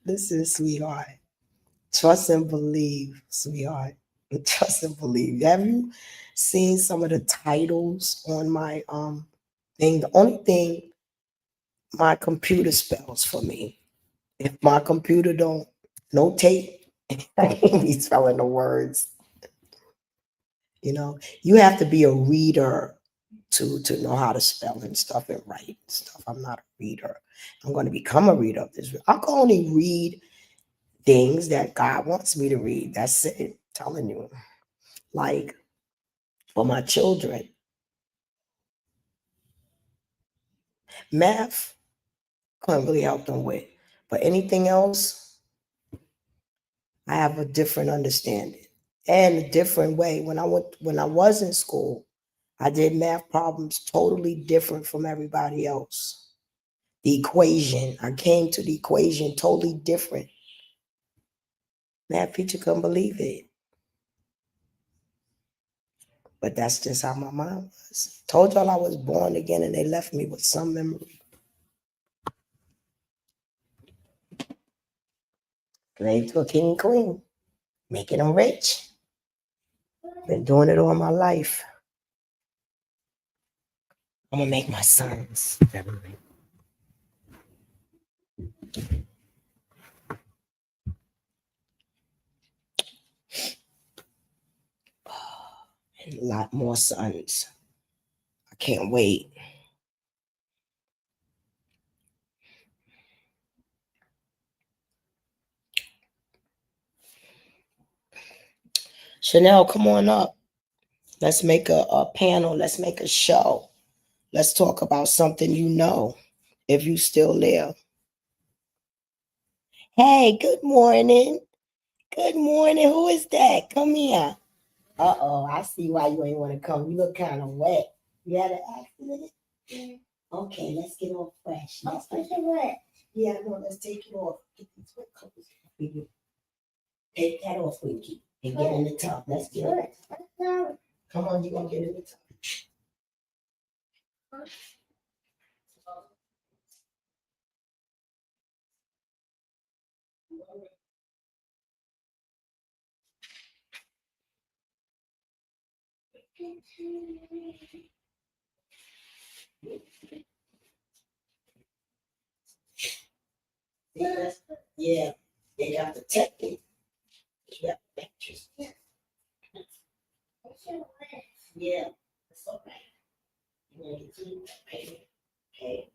Listen, sweetheart. Trust and believe, sweetheart. Trust and believe. Have you seen some of the titles on my thing? The only thing my computer spells for me. If my computer don't notate, I can't be spelling the words. You know, you have to be a reader to know how to spell and stuff and write and stuff. I'm not a reader. I'm going to become a reader of this. I can only read things that God wants me to read. That's it. Telling you. Like for my children, math couldn't really help them with. But anything else, I have a different understanding and a different way. When I was in school, I did math problems totally different from everybody else. The equation, I came to the equation totally different. Math teacher couldn't believe it. But that's just how my mind was. Told y'all I was born again and they left me with some memory. Slave to a king and queen, making them rich. Been doing it all my life. I'm gonna make my sons very rich. And a lot more sons. I can't wait. Chanel, come on up. Let's make a panel. Let's make a show. Let's talk about something you know, if you still there. Hey, good morning. Good morning. Who is that? Come here. Uh-oh, I see why you ain't want to come. You look kind of wet. You had an accident? Yeah. Okay, let's get all fresh. Let's get wet. Yeah, no, let's take it off. Get these wet clothes off of you. Take that off, Winky, and get in the tub. Let's get it. Come on, you gonna get in the tub. Yeah, they got the technique. Yeah, pictures. Yeah, it's all right. You want to get to okay. Okay.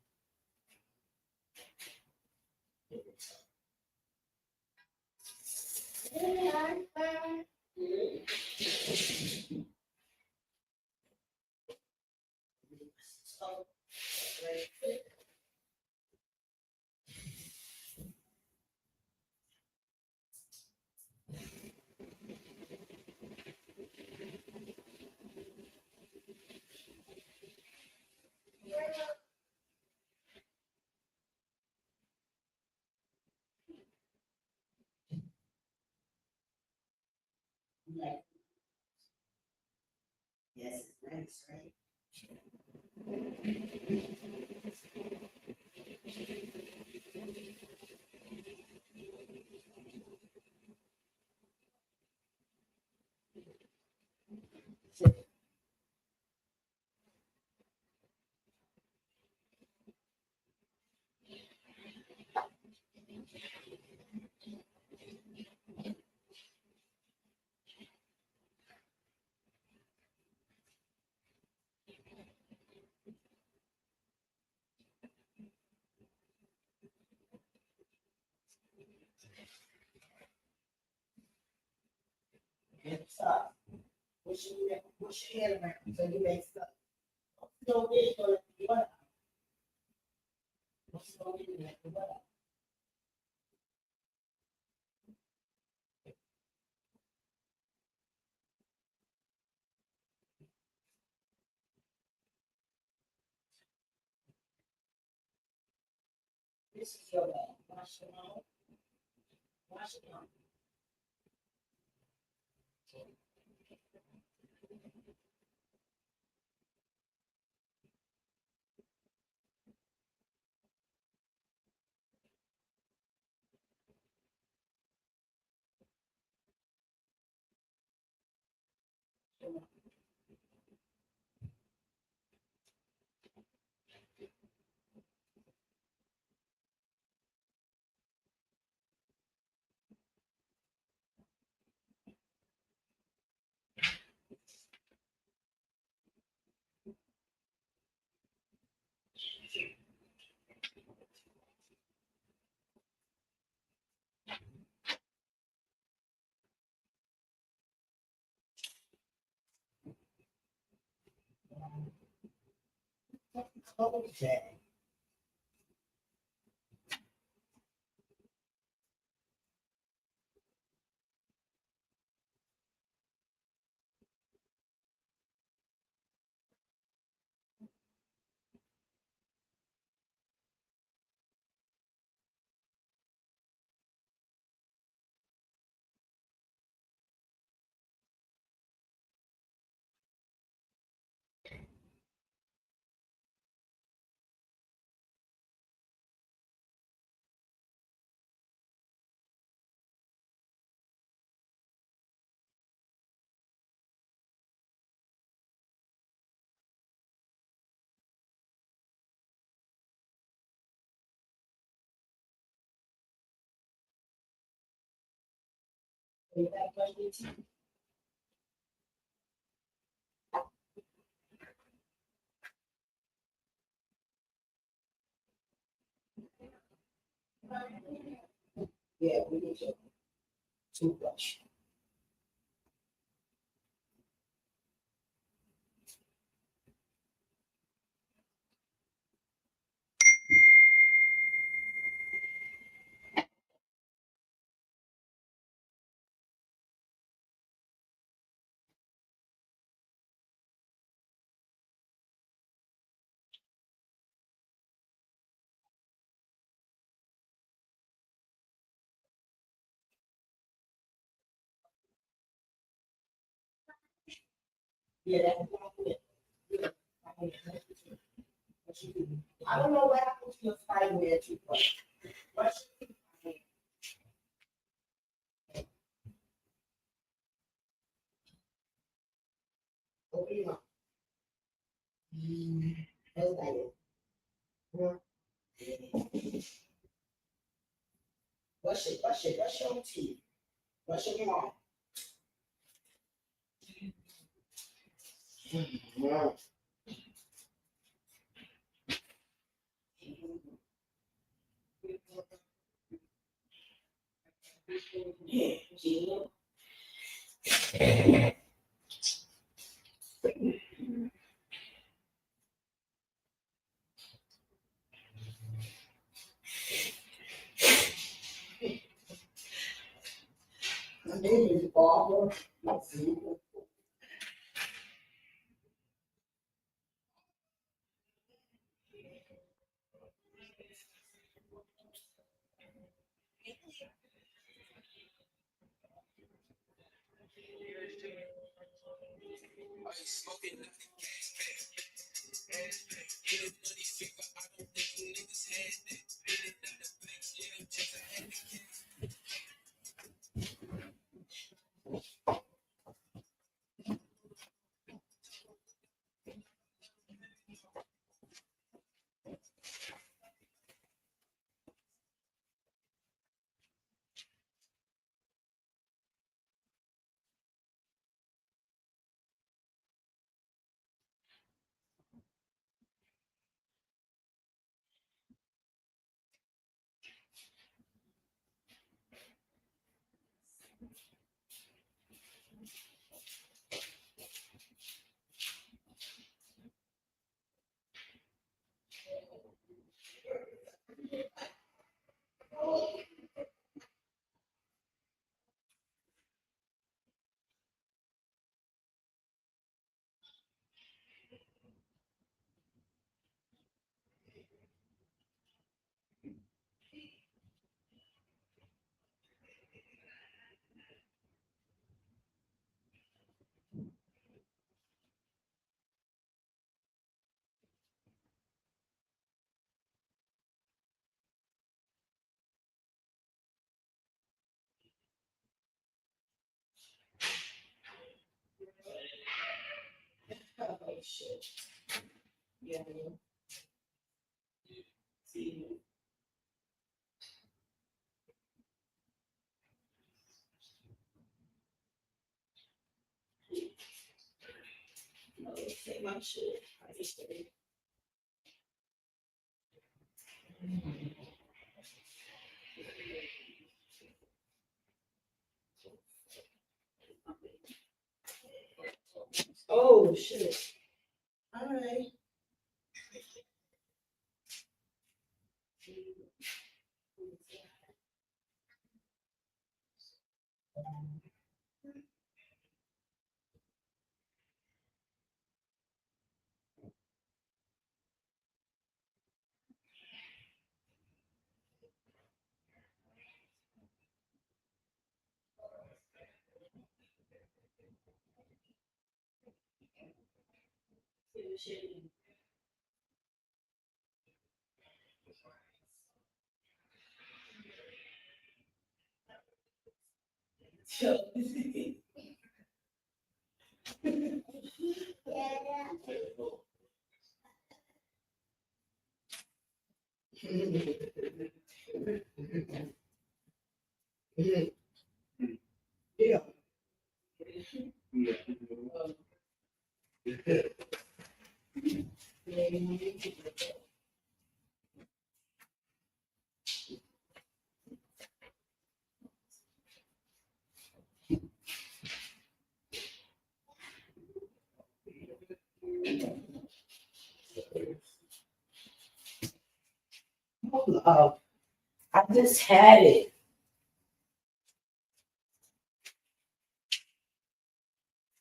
Yes, it's nice, right? push your hand around so you make stuff. So it's gonna be what? It's gonna be like what? This is your bag. Wash it out. Wash it out. Okay. Anybody brush their teeth? Yeah, we need your toothbrush. Yeah, that's what I don't know what happened to your fighting there toothbrush. Brush your teeth. Open your mouth. That's like it. Brush your teeth. Brush your mouth. Yeah, Gina. My name is Barbara. shit. Yeah. See. No, take my shit. I just say. Oh shit. All right. Yeah. Hold up. I just had it.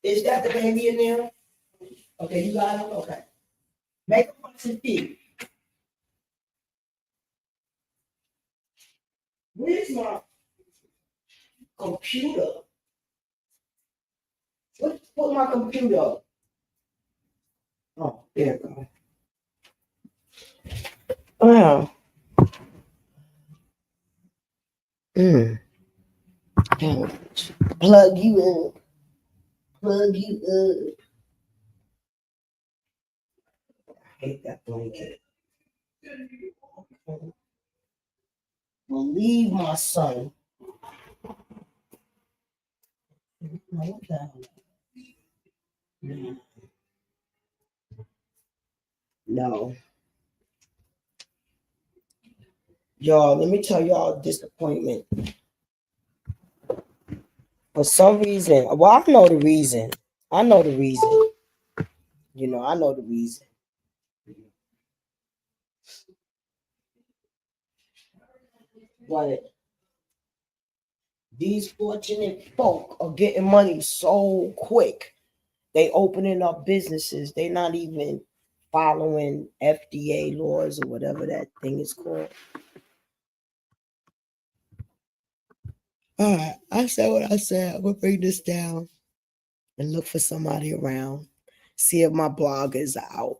Is that the baby in there? Okay, you got it? Okay. Make a bunch of tea. Where's my computer? Put my computer. Oh, there it goes. Wow. Plug you in. Plug you in. I hate that blanket. Believe my son. No, no. Y'all, let me tell y'all a disappointment. For some reason, well, I know the reason. I know the reason. I know the reason. But these fortunate folk are getting money so quick. They opening up businesses. They not even following FDA laws or whatever that thing is called. All right, I said what I said. I'm gonna bring this down and look for somebody around. See if my blog is out.